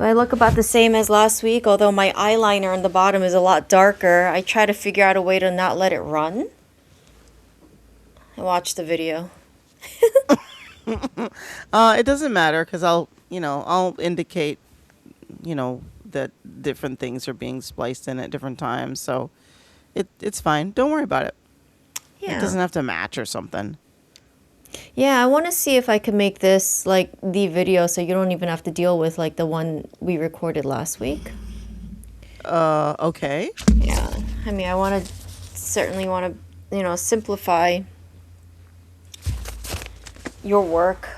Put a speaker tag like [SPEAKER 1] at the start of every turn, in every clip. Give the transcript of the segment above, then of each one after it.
[SPEAKER 1] Do I look about the same as last week? Although my eyeliner on the bottom is a lot darker, I try to figure out a way to not let it run. I watched the video.
[SPEAKER 2] It doesn't matter because I'll indicate, that different things are being spliced in at different times. So it's fine. Don't worry about it. It
[SPEAKER 1] Yeah.
[SPEAKER 2] doesn't have to match or something.
[SPEAKER 1] Yeah, I want to see if I can make this like the video so you don't even have to deal with like the one we recorded last week.
[SPEAKER 2] Okay.
[SPEAKER 1] Yeah. I mean, I want to certainly want to, simplify your work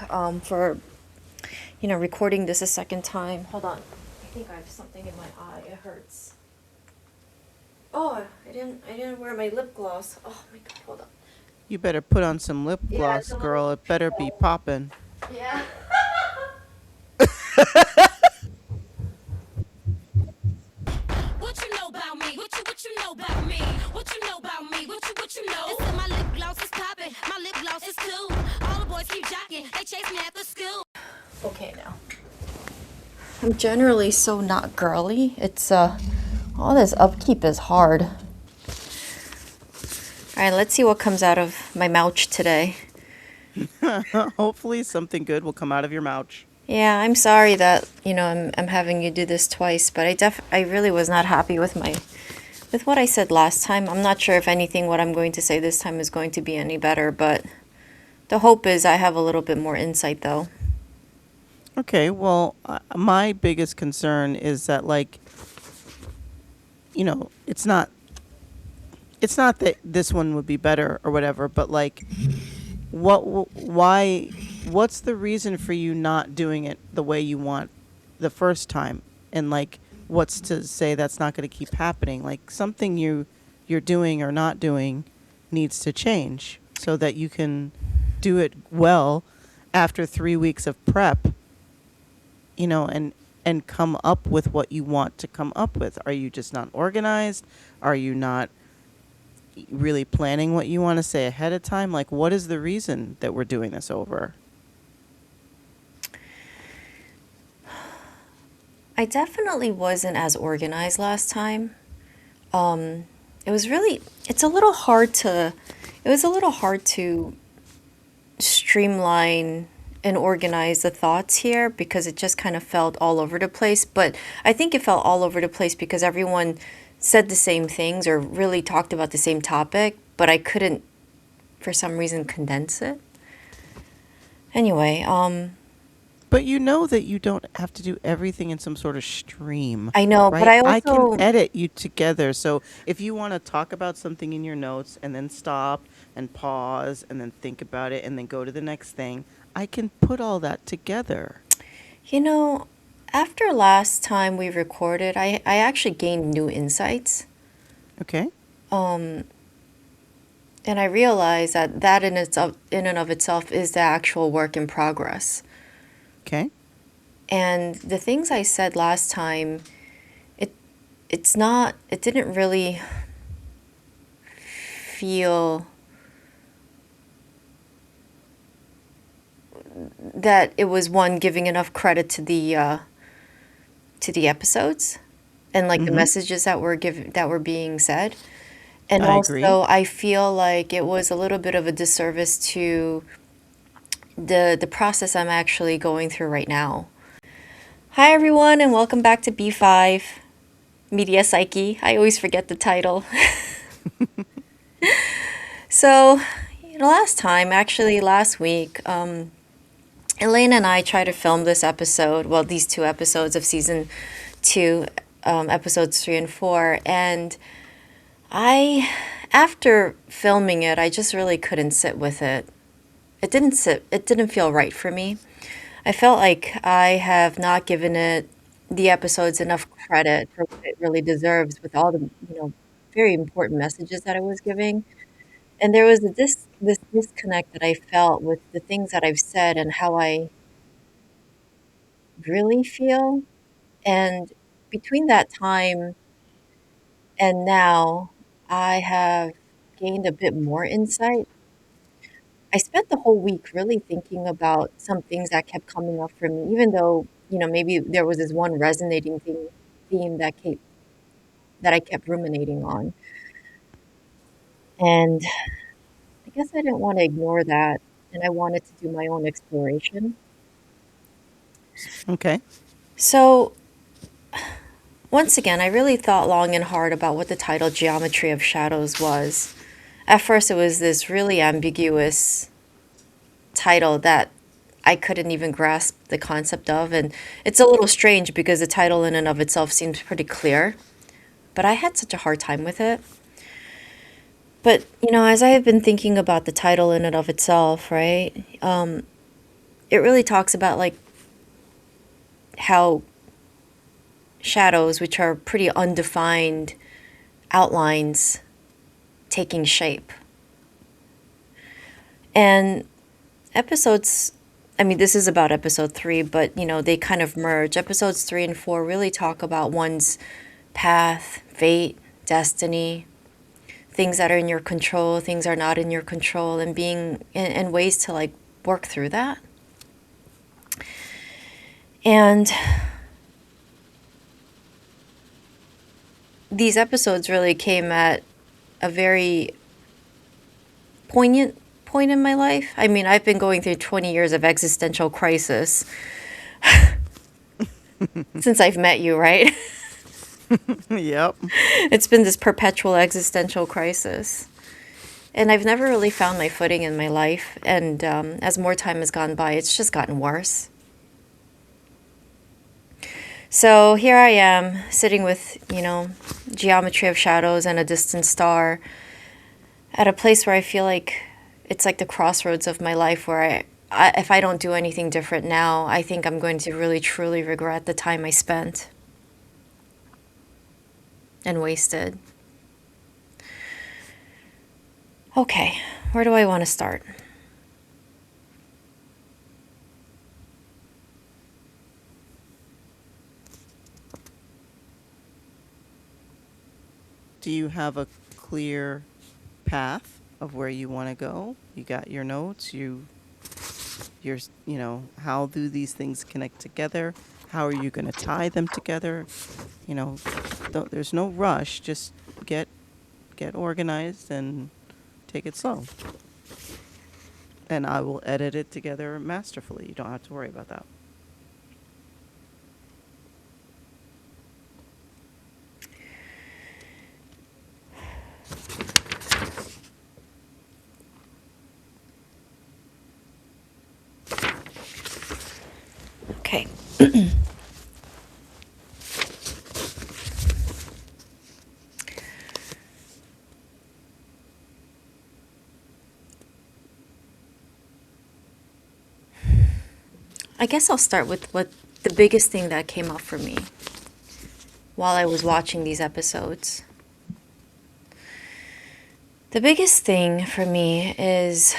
[SPEAKER 1] for, recording this a second time. Hold on. I think I have something in my eye. It hurts. Oh, I didn't wear my lip gloss. Oh my God, hold on.
[SPEAKER 2] You better put on some lip
[SPEAKER 1] Yeah, it's
[SPEAKER 2] gloss,
[SPEAKER 1] a little
[SPEAKER 2] girl. It better be
[SPEAKER 1] swollen.
[SPEAKER 2] popping.
[SPEAKER 1] Yeah.
[SPEAKER 3] What you know about me? What you know about me? What you know about me? What you know? They said my lip gloss is popping, my lip gloss is too. All the boys keep jocking, they chase me after school.
[SPEAKER 1] Okay, now. I'm generally so not girly. It's all this upkeep is hard. All right, let's see what comes out of my mouth today.
[SPEAKER 2] Hopefully, something good will come out of your mouth.
[SPEAKER 1] Yeah, I'm sorry that, I'm having you do this twice, but I really was not happy with what I said last time. I'm not sure if anything what I'm going to say this time is going to be any better, but the hope is I have a little bit more insight though.
[SPEAKER 2] Okay. Well, my biggest concern is that, like, it's not. It's not that this one would be better or whatever, but like, why, what's the reason for you not doing it the way you want the first time? And like, what's to say that's not going to keep happening? Like, something you're doing or not doing needs to change so that you can do it well after 3 weeks of prep, and come up with what you want to come up with. Are you just not organized? Are you not really planning what you want to say ahead of time? Like, what is the reason that we're doing this over?
[SPEAKER 1] I definitely wasn't as organized last time. Um, it's a little hard to, it was a little hard to streamline and organize the thoughts here because it just kind of felt all over the place. But I think it felt all over the place because everyone said the same things or really talked about the same topic, but I couldn't, for some reason, condense it. Anyway,
[SPEAKER 2] But you know that you don't have to do everything in some sort of stream,
[SPEAKER 1] I know, but
[SPEAKER 2] right?
[SPEAKER 1] I
[SPEAKER 2] I can
[SPEAKER 1] also,
[SPEAKER 2] edit you together. So if you want to talk about something in your notes and then stop and pause and then think about it and then go to the next thing, I can put all that together.
[SPEAKER 1] you know, after last time we recorded, I actually gained new insights.
[SPEAKER 2] Okay?
[SPEAKER 1] Um, and I realized that that in and of itself is the actual work in progress.
[SPEAKER 2] Okay?
[SPEAKER 1] And the things I said last time, it it didn't really feel that it was one giving enough credit to the episodes and like the
[SPEAKER 2] Mhm.
[SPEAKER 1] messages that were being said. And
[SPEAKER 2] I agree.
[SPEAKER 1] also I feel like it was a little bit of a disservice to the process I'm actually going through right now. Hi everyone and welcome back to B5 Media Psyche. I always forget the title. So, last time, actually last week, Elaine and I tried to film this episode, well, these two episodes of season two, episodes 3 and 4, and I, after filming it, I just really couldn't sit with it. It didn't feel right for me. I felt like I have not given it the episodes enough credit for what it really deserves with all the, very important messages that it was giving. And there was this disconnect that I felt with the things that I've said and how I really feel. And between that time and now, I have gained a bit more insight. I spent the whole week really thinking about some things that kept coming up for me, even though maybe there was this one resonating theme that I kept ruminating on. And I guess I didn't want to ignore that, and I wanted to do my own exploration.
[SPEAKER 2] Okay.
[SPEAKER 1] So, once again, I really thought long and hard about what the title Geometry of Shadows was. At first, it was this really ambiguous title that I couldn't even grasp the concept of. And it's a little strange because the title in and of itself seems pretty clear, but I had such a hard time with it. But, as I have been thinking about the title in and of itself, right, it really talks about like how shadows, which are pretty undefined outlines, taking shape. And episodes, I mean, this is about episode 3, but they kind of merge. Episodes 3 and 4 really talk about one's path, fate, destiny, things that are in your control, things are not in your control, and and ways to like work through that. And these episodes really came at a very poignant point in my life. I mean, I've been going through 20 years of existential crisis since I've met you, right?
[SPEAKER 2] Yep.
[SPEAKER 1] It's been this perpetual existential crisis. And I've never really found my footing in my life. And as more time has gone by, it's just gotten worse. So here I am, sitting with, Geometry of Shadows and A Distant Star at a place where I feel like it's like the crossroads of my life where if I don't do anything different now, I think I'm going to really truly regret the time I spent and wasted. Okay, where do I want to start?
[SPEAKER 2] Do you have a clear path of where you want to go? You got your notes. How do these things connect together? How are you going to tie them together? There's no rush. Just get organized and take it slow. And I will edit it together masterfully. You don't have to worry about that.
[SPEAKER 1] Okay. I guess I'll start with what the biggest thing that came up for me while I was watching these episodes. The biggest thing for me is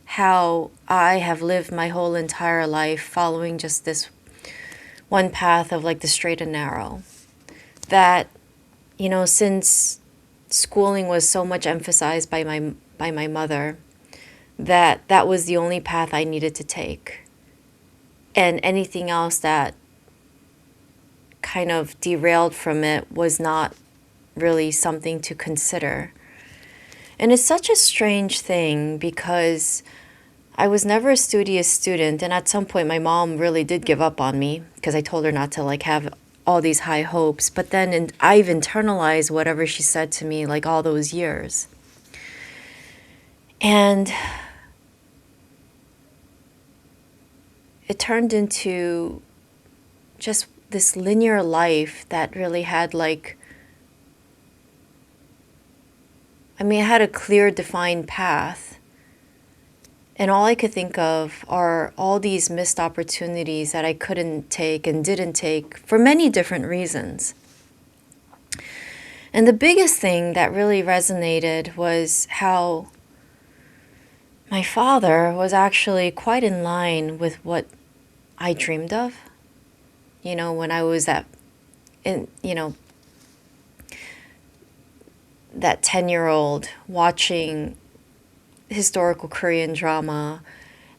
[SPEAKER 1] how I have lived my whole entire life following just this one path of like the straight and narrow. That, since schooling was so much emphasized by my mother, that was the only path I needed to take. And anything else that kind of derailed from it was not really something to consider. And it's such a strange thing because I was never a studious student, and at some point my mom really did give up on me because I told her not to like have all these high hopes. But then I've internalized whatever she said to me like all those years. And it turned into just this linear life that really had like, it had a clear defined path. And all I could think of are all these missed opportunities that I couldn't take and didn't take for many different reasons. And the biggest thing that really resonated was how my father was actually quite in line with what I dreamed of. When I was that 10-year-old watching historical Korean drama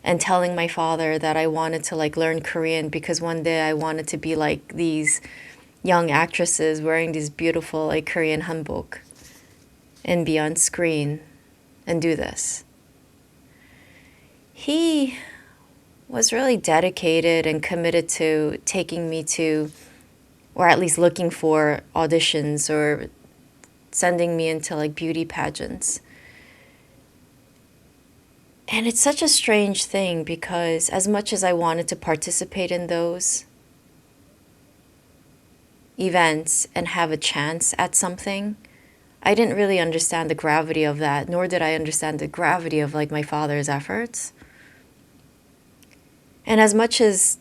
[SPEAKER 1] and telling my father that I wanted to like learn Korean because one day I wanted to be like these young actresses wearing these beautiful like Korean hanbok and be on screen and do this. He was really dedicated and committed to taking me to, or at least looking for auditions or sending me into like beauty pageants. And it's such a strange thing because as much as I wanted to participate in those events and have a chance at something, I didn't really understand the gravity of that, nor did I understand the gravity of like my father's efforts. And as much as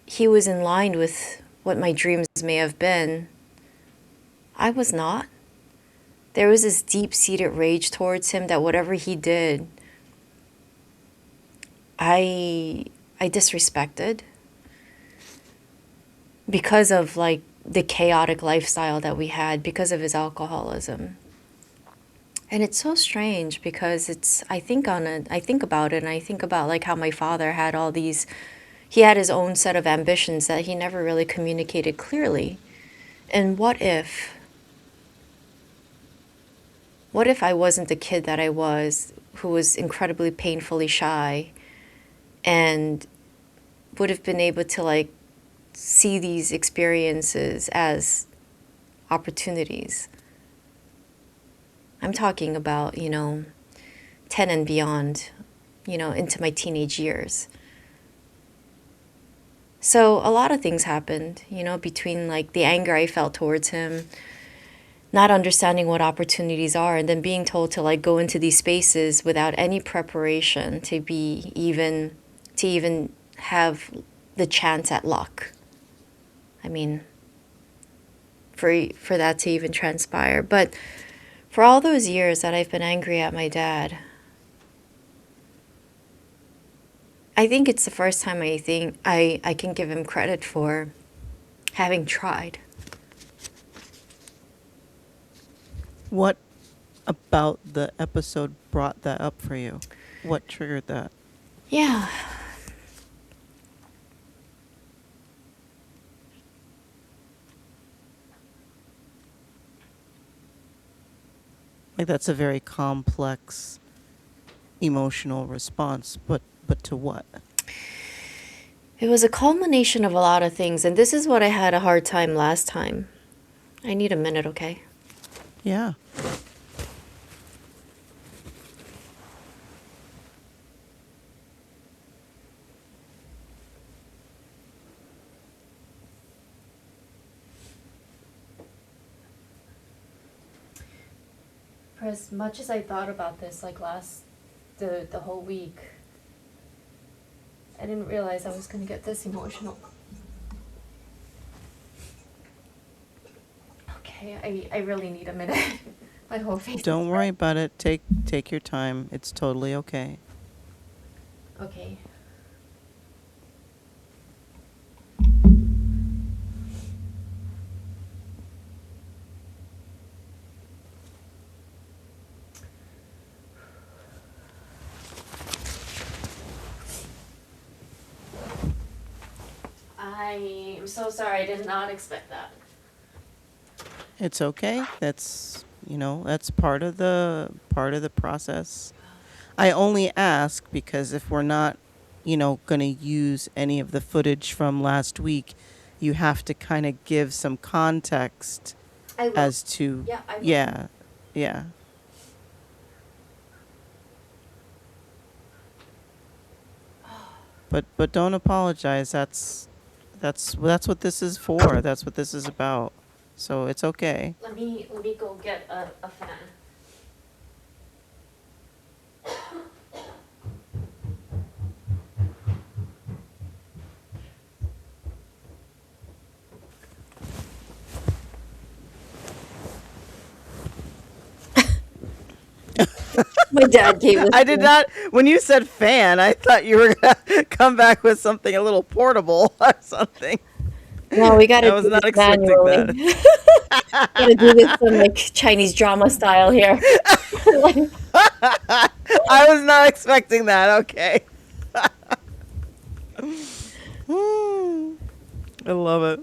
[SPEAKER 1] he was in line with what my dreams may have been, I was not. There was this deep-seated rage towards him that whatever he did, I disrespected because of like the chaotic lifestyle that we had because of his alcoholism. And it's so strange because I think about it and I think about like how my father had he had his own set of ambitions that he never really communicated clearly. And what if I wasn't the kid that I was, who was incredibly painfully shy and would have been able to like see these experiences as opportunities? I'm talking about, 10 and beyond, into my teenage years. So a lot of things happened, between like the anger I felt towards him, not understanding what opportunities are, and then being told to like go into these spaces without any preparation to even have the chance at luck. I mean, for that to even transpire. But for all those years that I've been angry at my dad, I think it's the first time I think I can give him credit for having tried.
[SPEAKER 2] What about the episode brought that up for you? What triggered that?
[SPEAKER 1] Yeah.
[SPEAKER 2] Like that's a very complex emotional response, but to what?
[SPEAKER 1] It was a culmination of a lot of things, and this is what I had a hard time last time. I need a minute, okay?
[SPEAKER 2] Yeah.
[SPEAKER 1] For as much as I thought about this, like the whole week, I didn't realize I was gonna get this emotional. Okay, I really need a minute. My whole face.
[SPEAKER 2] Don't worry about it. Take your time. It's totally okay.
[SPEAKER 1] Okay. I'm so sorry. I did not expect that.
[SPEAKER 2] It's okay. That's part of the process. I only ask because if we're not, going to use any of the footage from last week, you have to kind of give some context
[SPEAKER 1] I will.
[SPEAKER 2] as to
[SPEAKER 1] Yeah, I will.
[SPEAKER 2] yeah. But don't apologize. That's what this is for. That's what this is about. So it's okay.
[SPEAKER 1] Let me go get a fan. My dad gave us.
[SPEAKER 2] I did not. When you said fan, I thought you were gonna come back with something a little portable or something.
[SPEAKER 1] No, we gotta
[SPEAKER 2] I was
[SPEAKER 1] do
[SPEAKER 2] not
[SPEAKER 1] this
[SPEAKER 2] expecting
[SPEAKER 1] manually. Gotta do this some like Chinese drama style here.
[SPEAKER 2] I was not expecting that. Okay. I love it.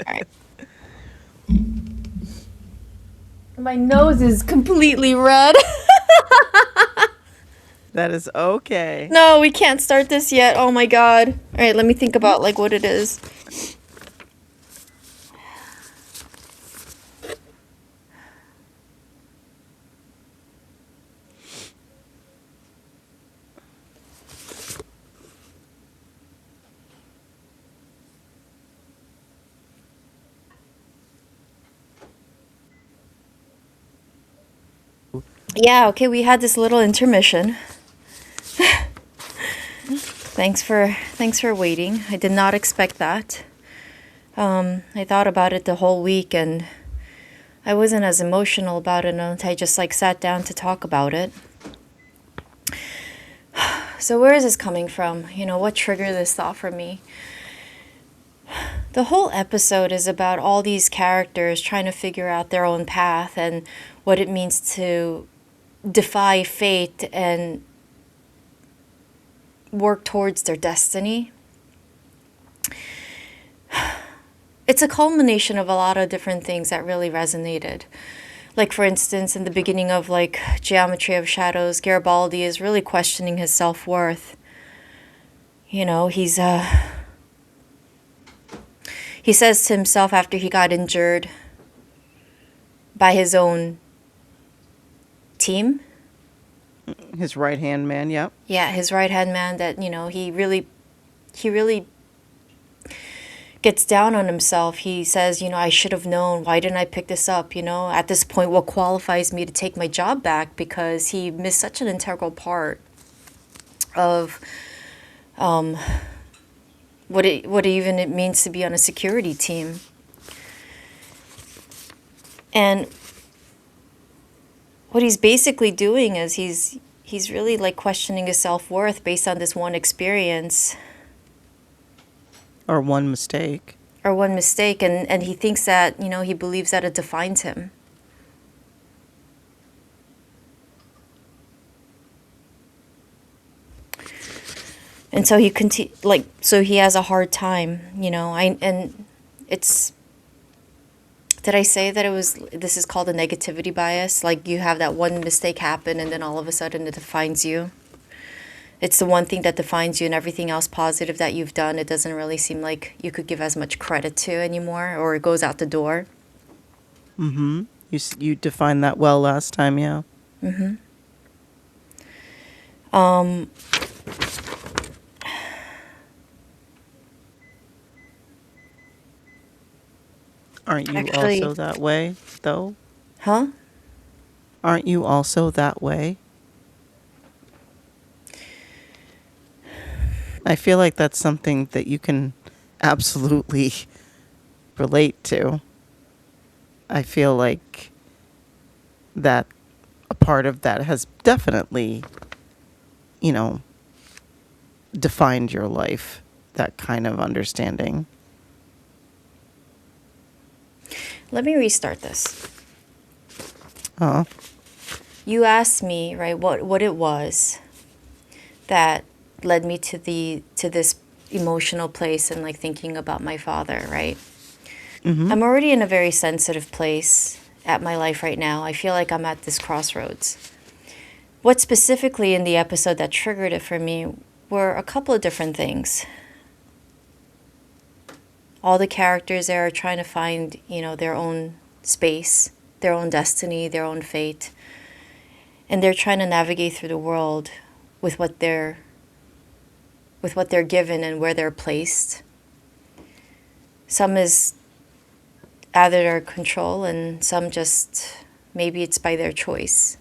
[SPEAKER 1] Alright. My nose is completely red.
[SPEAKER 2] That is okay.
[SPEAKER 1] No, we can't start this yet. Oh my god. All right, let me think about like what it is. Yeah, okay, we had this little intermission. Thanks for waiting. I did not expect that. I thought about it the whole week and I wasn't as emotional about it until I just like sat down to talk about it. So where is this coming from? You know, what triggered this thought for me? The whole episode is about all these characters trying to figure out their own path and what it means to defy fate and work towards their destiny. It's a culmination of a lot of different things that really resonated. Like, for instance, in the beginning of like Geometry of Shadows, Garibaldi is really questioning his self-worth. You know, he says to himself after he got injured by his own team.
[SPEAKER 2] His right-hand man, yep.
[SPEAKER 1] Yeah, his right-hand man, that, you know, he really gets down on himself. He says, you know, I should have known. Why didn't I pick this up? You know, at this point, what qualifies me to take my job back? Because he missed such an integral part of what even it means to be on a security team. And what he's basically doing is he's really like questioning his self-worth based on this one experience.
[SPEAKER 2] Or one mistake.
[SPEAKER 1] And he thinks that, you know, he believes that it defines him. And so he has a hard time, you know. Did I say that this is called a negativity bias? Like, you have that one mistake happen and then all of a sudden it defines you. It's the one thing that defines you, and everything else positive that you've done, it doesn't really seem like you could give as much credit to anymore, or it goes out the door.
[SPEAKER 2] Mm-hmm. You defined that well last time, yeah.
[SPEAKER 1] Mm-hmm.
[SPEAKER 2] Aren't you
[SPEAKER 1] Actually-
[SPEAKER 2] also that way, though?
[SPEAKER 1] Huh?
[SPEAKER 2] Aren't you also that way? I feel like that's something that you can absolutely relate to. I feel like that a part of that has definitely, you know, defined your life, that kind of understanding.
[SPEAKER 1] Let me restart this.
[SPEAKER 2] Oh,
[SPEAKER 1] You asked me, right, what it was that led me to this emotional place and like thinking about my father, right?
[SPEAKER 2] mm-hmm.
[SPEAKER 1] I'm already in a very sensitive place at my life right now. I feel like I'm at this crossroads. What specifically in the episode that triggered it for me were a couple of different things. All the characters there are trying to find, you know, their own space, their own destiny, their own fate. And they're trying to navigate through the world with what they're given and where they're placed. Some is out of their control, and some just maybe it's by their choice.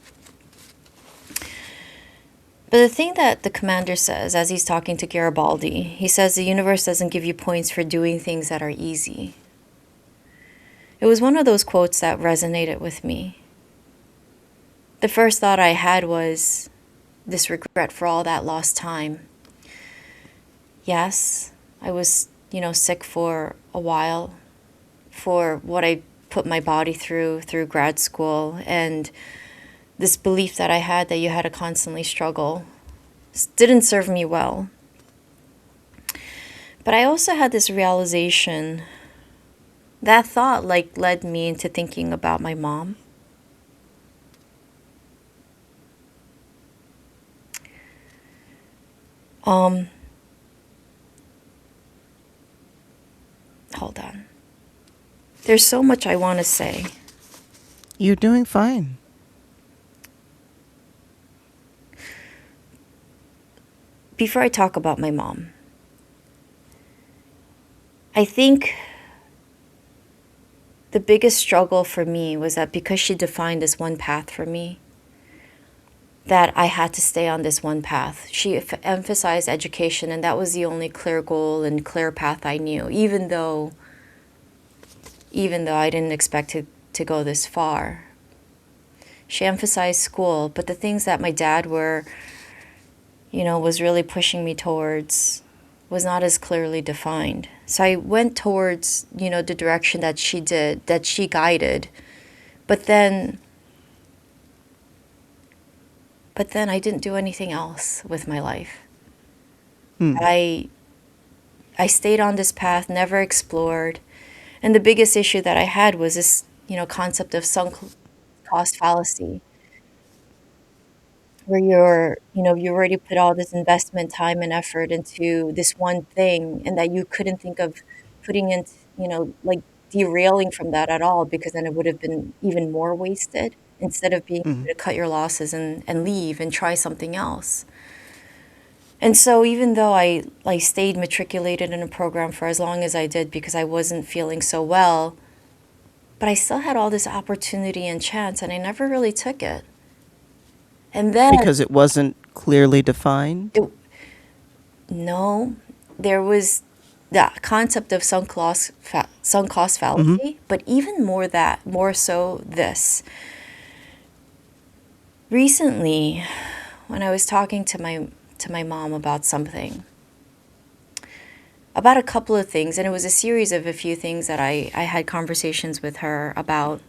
[SPEAKER 1] But the thing that the commander says as he's talking to Garibaldi, he says the universe doesn't give you points for doing things that are easy. It was one of those quotes that resonated with me. The first thought I had was this regret for all that lost time. Yes, I was, you know, sick for a while for what I put my body through grad school, and this belief that I had that you had to constantly struggle didn't serve me well. But I also had this realization, that thought like led me into thinking about my mom. Um, Hold on. There's so much I want to say.
[SPEAKER 2] You're doing fine.
[SPEAKER 1] Before I talk about my mom, I think the biggest struggle for me was that because she defined this one path for me, that I had to stay on this one path. She emphasized education, and that was the only clear goal and clear path I knew, even though I didn't expect to go this far. She emphasized school, but the things that my dad was really pushing me towards was not as clearly defined. So I went towards, the direction that she did, that she guided. But then I didn't do anything else with my life.
[SPEAKER 2] Hmm.
[SPEAKER 1] I stayed on this path, never explored. And the biggest issue that I had was this, concept of sunk cost fallacy, where you already put all this investment, time, and effort into this one thing, and that you couldn't think of putting in, like derailing from that at all, because then it would have been even more wasted instead of being able to cut your losses and leave and try something else. And so even though I stayed matriculated in a program for as long as I did because I wasn't feeling so well, but I still had all this opportunity and chance, and I never really took it. And then,
[SPEAKER 2] Because it wasn't clearly defined.
[SPEAKER 1] no, there was the concept of sunk cost fallacy, but even more so this. Recently, when I was talking to my mom about something, about a couple of things, and it was a series of a few things that I had conversations with her about.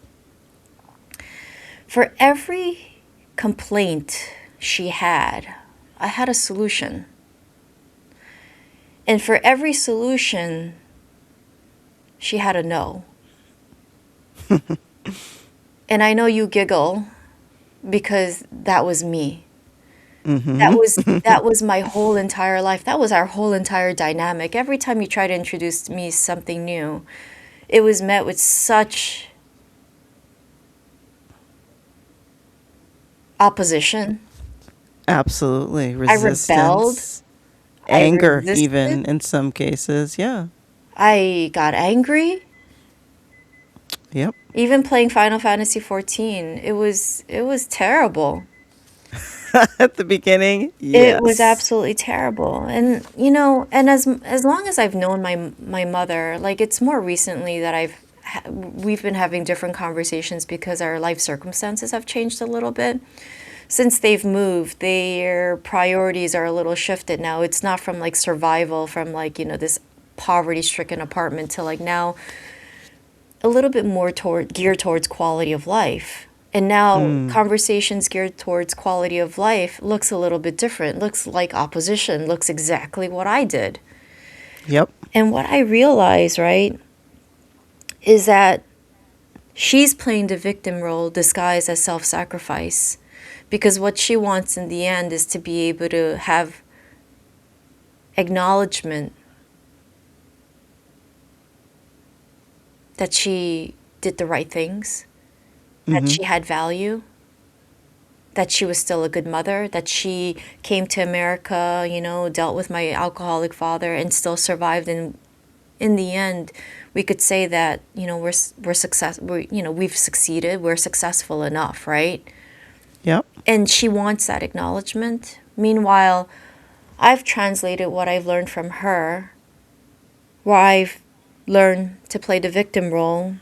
[SPEAKER 1] For every complaint she had, I had a solution. And for every solution, she had a no. And I know you giggle because that was me. That was my whole entire life. That was our whole entire dynamic. Every time you try to introduce me something new, it was met with such opposition.
[SPEAKER 2] Absolutely.
[SPEAKER 1] I rebelled.
[SPEAKER 2] Resistance.
[SPEAKER 1] I
[SPEAKER 2] Anger,
[SPEAKER 1] resisted.
[SPEAKER 2] even in some cases. Yeah.
[SPEAKER 1] I got angry.
[SPEAKER 2] Yep.
[SPEAKER 1] Even playing Final Fantasy 14, it was terrible.
[SPEAKER 2] At the beginning,
[SPEAKER 1] It was
[SPEAKER 2] yes.
[SPEAKER 1] absolutely terrible. And and as long as I've known my mother, like it's more recently that we've been having different conversations because our life circumstances have changed a little bit. Since they've moved, their priorities are a little shifted now. It's not from like survival, from like, this poverty-stricken apartment to like now a little bit more geared towards quality of life. And now conversations geared towards quality of life looks a little bit different. Looks like opposition, looks exactly what I did.
[SPEAKER 2] Yep.
[SPEAKER 1] And what I realize, right, is that she's playing the victim role disguised as self-sacrifice. Because what she wants in the end is to be able to have acknowledgement that she did the right things, that she had value, that she was still a good mother, that she came to America, dealt with my alcoholic father and still survived. And in the end, we could say that, we've succeeded, we're successful enough, right?
[SPEAKER 2] Yep.
[SPEAKER 1] And she wants that acknowledgement. Meanwhile, I've translated what I've learned from her, where I've learned to play the victim role,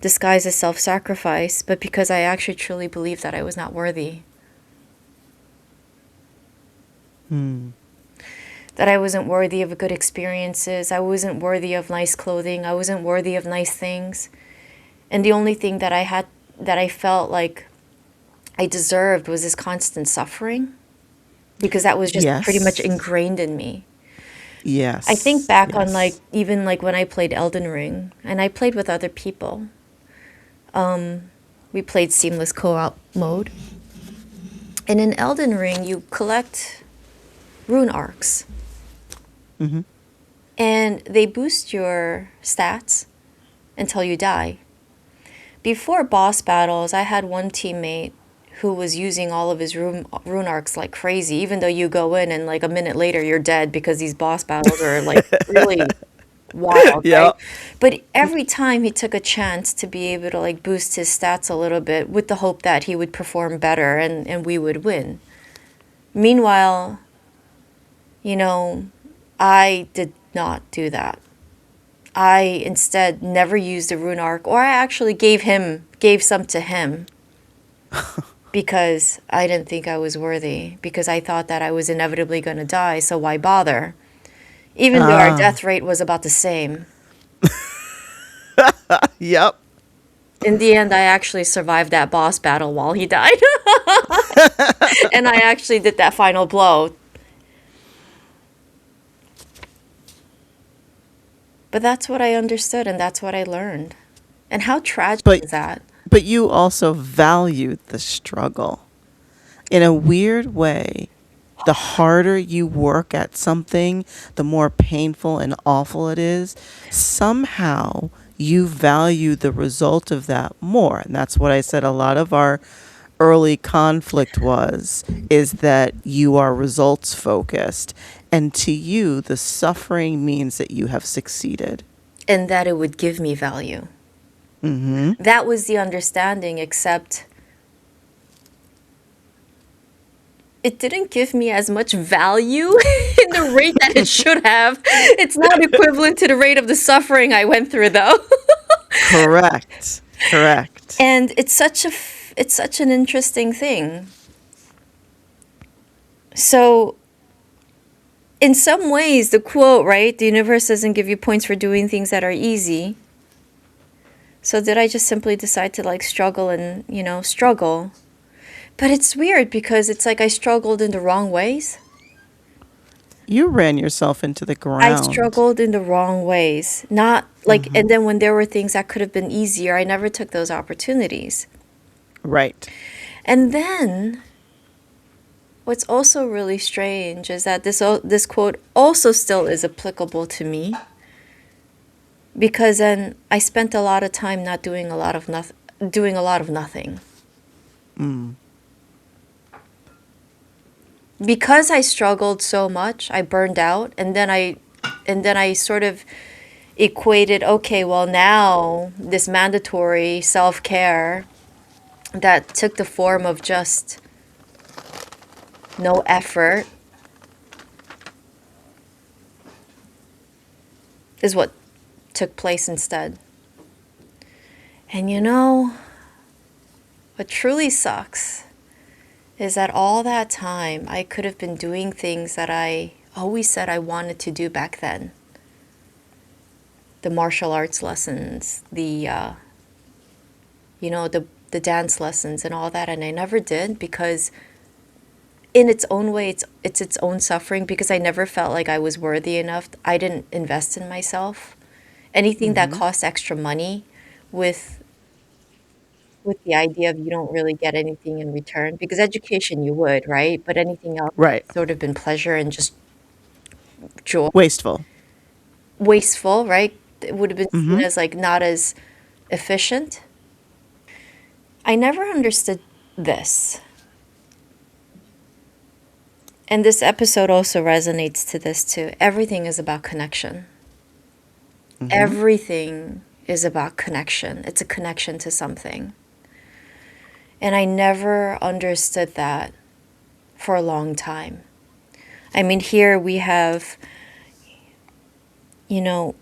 [SPEAKER 1] disguised as self-sacrifice, but because I actually truly believed that I was not worthy. That I wasn't worthy of good experiences. I wasn't worthy of nice clothing. I wasn't worthy of nice things. And the only thing that I felt like I deserved was this constant suffering, because that was just pretty much
[SPEAKER 2] Yes.
[SPEAKER 1] ingrained in me. I think
[SPEAKER 2] Yes.
[SPEAKER 1] back on like
[SPEAKER 2] Yes.
[SPEAKER 1] even like when I played Elden Ring, and I played with other people. We played seamless co-op mode. And in Elden Ring, you collect rune arcs,
[SPEAKER 2] Hmm.
[SPEAKER 1] and they boost your stats until you die. Before boss battles, I had one teammate who was using all of his rune arcs like crazy, even though you go in and like a minute later you're dead because these boss battles are like really wild,
[SPEAKER 2] Yeah.
[SPEAKER 1] right? But every time he took a chance to be able to like boost his stats a little bit with the hope that he would perform better and we would win. Meanwhile, you know, I did not do that. I instead never used a rune arc, or I actually gave some to him because I didn't think I was worthy, because I thought that I was inevitably going to die, so why bother? Even though our
[SPEAKER 2] Ah.
[SPEAKER 1] death rate was about the same.
[SPEAKER 2] Yep.
[SPEAKER 1] In the end, I actually survived that boss battle while he died. And I actually did that final blow. But that's what I understood and that's what I learned. And how tragic
[SPEAKER 2] But
[SPEAKER 1] is that?
[SPEAKER 2] but you also valued the struggle. In a weird way, the harder you work at something, the more painful and awful it is. Somehow you value the result of that more. And that's what I said a lot of our early conflict was, is that you are results focused. And to you, the suffering means that you have succeeded.
[SPEAKER 1] And that it would give me value.
[SPEAKER 2] Mm-hmm.
[SPEAKER 1] That was the understanding, except it didn't give me as much value in the rate that it should have. It's not equivalent to the rate of the suffering I went through, though.
[SPEAKER 2] Correct. Correct.
[SPEAKER 1] And it's such an interesting thing. So, in some ways, the quote, right? The universe doesn't give you points for doing things that are easy. So did I just simply decide to like struggle and, struggle? But it's weird because it's like I struggled in the wrong ways.
[SPEAKER 2] You ran yourself into the
[SPEAKER 1] I
[SPEAKER 2] ground.
[SPEAKER 1] struggled in the wrong ways. Not like, and then when there were things that could have been easier, I never took those opportunities.
[SPEAKER 2] Right.
[SPEAKER 1] And then what's also really strange is that this quote also still is applicable to me, because then I spent a lot of time not doing a lot of nothing.
[SPEAKER 2] Mm.
[SPEAKER 1] Because I struggled so much, I burned out, and then I sort of equated, okay, well now this mandatory self-care that took the form of just no effort is what took place instead. And what truly sucks is that all that time I could have been doing things that I always said I wanted to do back then. The martial arts lessons, the dance lessons and all that, and I never did because in its own way it's its own suffering, because I never felt like I was worthy enough. I didn't invest in myself. Anything that
[SPEAKER 2] Mm-hmm.
[SPEAKER 1] costs extra money with the idea of you don't really get anything in return, because education you would, right? But anything else
[SPEAKER 2] Right.
[SPEAKER 1] sort of been pleasure and just joy.
[SPEAKER 2] Wasteful.
[SPEAKER 1] Wasteful, right? It would have been seen
[SPEAKER 2] Mm-hmm.
[SPEAKER 1] as like not as efficient. I never understood this. And this episode also resonates to this too. Everything is about connection.
[SPEAKER 2] Mm-hmm.
[SPEAKER 1] Everything is about connection. It's a connection to something. And I never understood that for a long time. I mean, here we have, the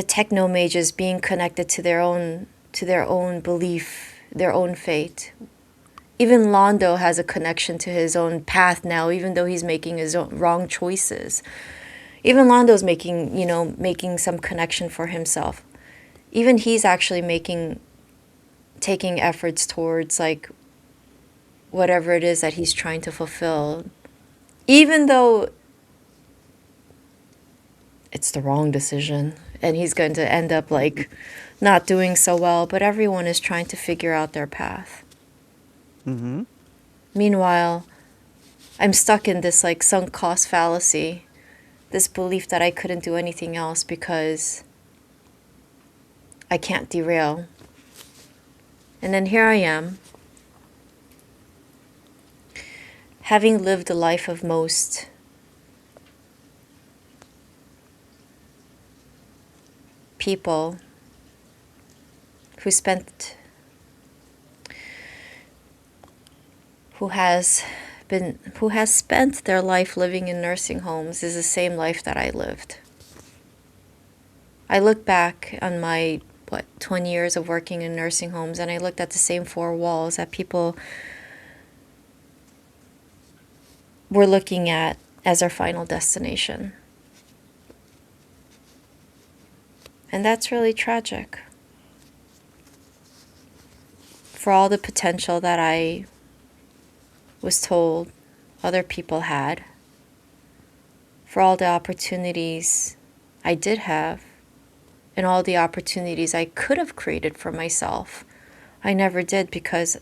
[SPEAKER 1] techno mages being connected to their own belief, their own fate. Even Londo has a connection to his own path now, even though he's making his own wrong choices. Even Londo's making some connection for himself. Even he's actually taking efforts towards like whatever it is that he's trying to fulfill, even though it's the wrong decision and he's going to end up like not doing so well, but everyone is trying to figure out their path.
[SPEAKER 2] Mm-hmm.
[SPEAKER 1] Meanwhile, I'm stuck in this like sunk cost fallacy, this belief that I couldn't do anything else because I can't derail. And then here I am, having lived the life of most people who has spent their life living in nursing homes is the same life that I lived. I look back on my 20 years of working in nursing homes, and I looked at the same four walls that people were looking at as our final destination. And that's really tragic. For all the potential that I was told other people had, for all the opportunities I did have, and all the opportunities I could have created for myself, I never did because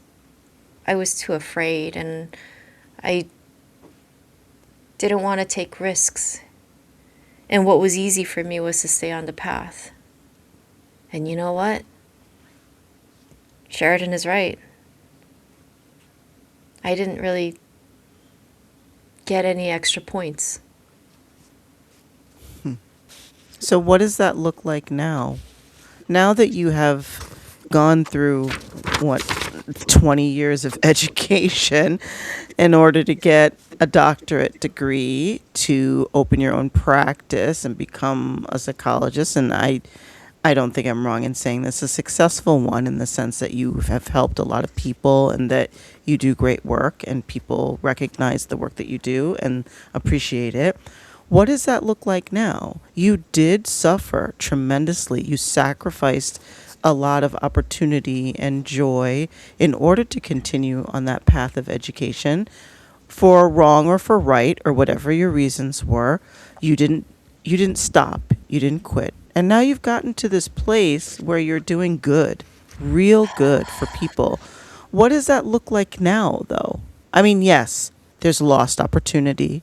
[SPEAKER 1] I was too afraid and I didn't want to take risks. And what was easy for me was to stay on the path. And you know what? Sheridan is right. I didn't really get any extra points.
[SPEAKER 2] So what does that look like now? Now that you have gone through, 20 years of education in order to get a doctorate degree to open your own practice and become a psychologist, and I don't think I'm wrong in saying this, a successful one in the sense that you have helped a lot of people and that you do great work and people recognize the work that you do and appreciate it. What does that look like now? You did suffer tremendously. You sacrificed a lot of opportunity and joy in order to continue on that path of education. For wrong or for right or whatever your reasons were, you didn't stop. You didn't quit. And now you've gotten to this place where you're doing good, real good for people. What does that look like now, though? I mean, yes, there's lost opportunity,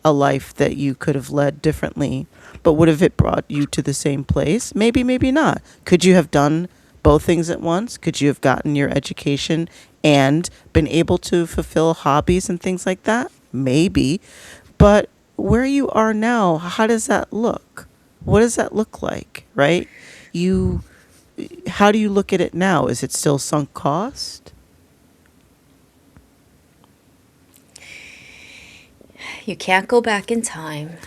[SPEAKER 2] a life that you could have led differently, but would have it brought you to the same place? Maybe, maybe not. Could you have done both things at once? Could you have gotten your education and been able to fulfill hobbies and things like that? Maybe. But where you are now, how does that look? What does that look like, right? How do you look at it now? Is it still sunk cost?
[SPEAKER 1] You can't go back in time.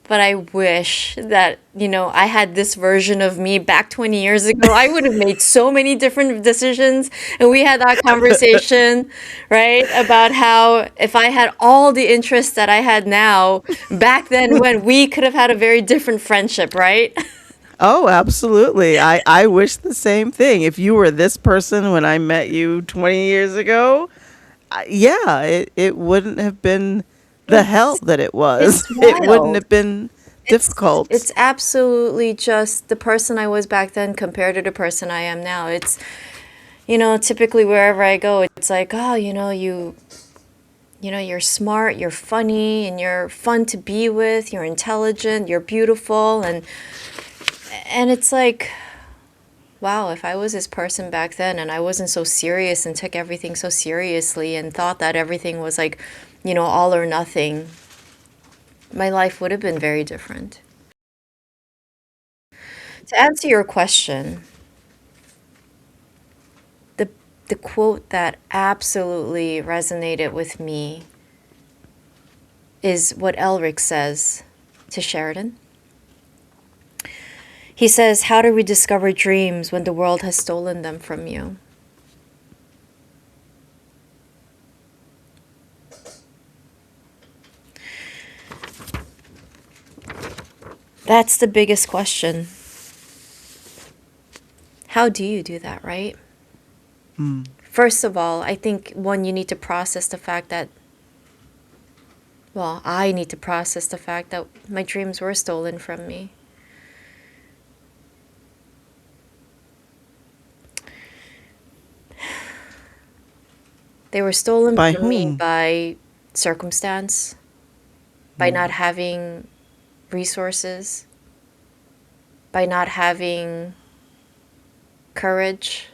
[SPEAKER 1] But I wish that, I had this version of me back 20 years ago. I would have made so many different decisions. And we had that conversation, right? About how if I had all the interests that I had now, back then when we could have had a very different friendship, right?
[SPEAKER 2] Oh, absolutely. I wish the same thing. If you were this person when I met you 20 years ago, it wouldn't have been the hell that it was.
[SPEAKER 1] It's
[SPEAKER 2] It wouldn't
[SPEAKER 1] wild.
[SPEAKER 2] have been difficult.
[SPEAKER 1] It's absolutely just the person I was back then compared to the person I am now. It's, typically wherever I go, it's like, oh, you're smart, you're funny, and you're fun to be with, you're intelligent, you're beautiful, and it's like, wow, if I was this person back then and I wasn't so serious and took everything so seriously and thought that everything was like, all or nothing, my life would have been very different. To answer your question, the quote that absolutely resonated with me is what Elric says to Sheridan. He says, "How to rediscover dreams when the world has stolen them from you." That's the biggest question. How do you do that, right? first of all, I think one, you need to process the fact that, well, I need to process the fact that my dreams were stolen from me. They were stolen
[SPEAKER 2] By
[SPEAKER 1] from me
[SPEAKER 2] whom?
[SPEAKER 1] by circumstance, by not having resources, by not having courage.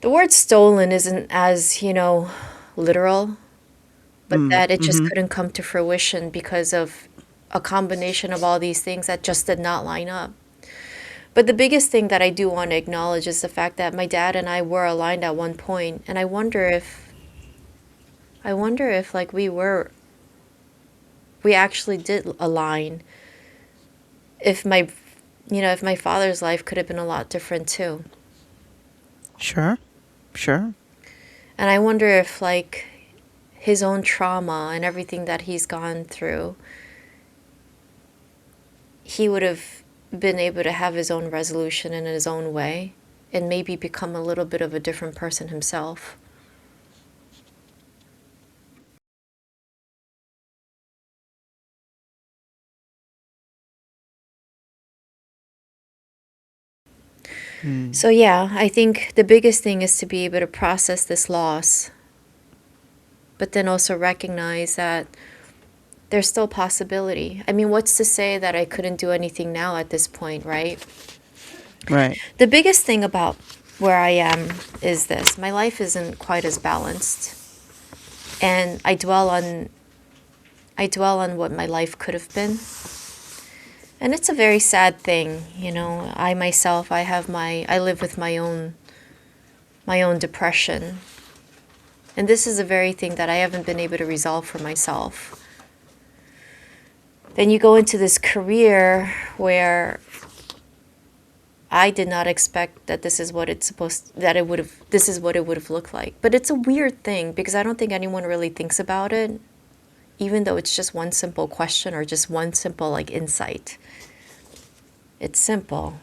[SPEAKER 1] The word stolen isn't as, literal, but that it just
[SPEAKER 2] Mm-hmm.
[SPEAKER 1] couldn't come to fruition because of a combination of all these things that just did not line up. But the biggest thing that I do want to acknowledge is the fact that my dad and I were aligned at one point, and I wonder if like we actually did align. If my father's life could have been a lot different too.
[SPEAKER 2] Sure. Sure.
[SPEAKER 1] And I wonder if like his own trauma and everything that he's gone through, he would have been able to have his own resolution in his own way and maybe become a little bit of a different person himself.
[SPEAKER 2] Mm.
[SPEAKER 1] So yeah, I think the biggest thing is to be able to process this loss, but then also recognize that there's still possibility. I mean, what's to say that I couldn't do anything now at this point, right?
[SPEAKER 2] Right.
[SPEAKER 1] The biggest thing about where I am is this. My life isn't quite as balanced, and I dwell on what my life could have been. And it's a very sad thing, I myself, I live with my own depression. And this is a very thing that I haven't been able to resolve for myself. Then you go into this career where I did not expect that this is what this is what it would have looked like. But it's a weird thing because I don't think anyone really thinks about it, even though it's just one simple question or just one simple like insight. It's simple,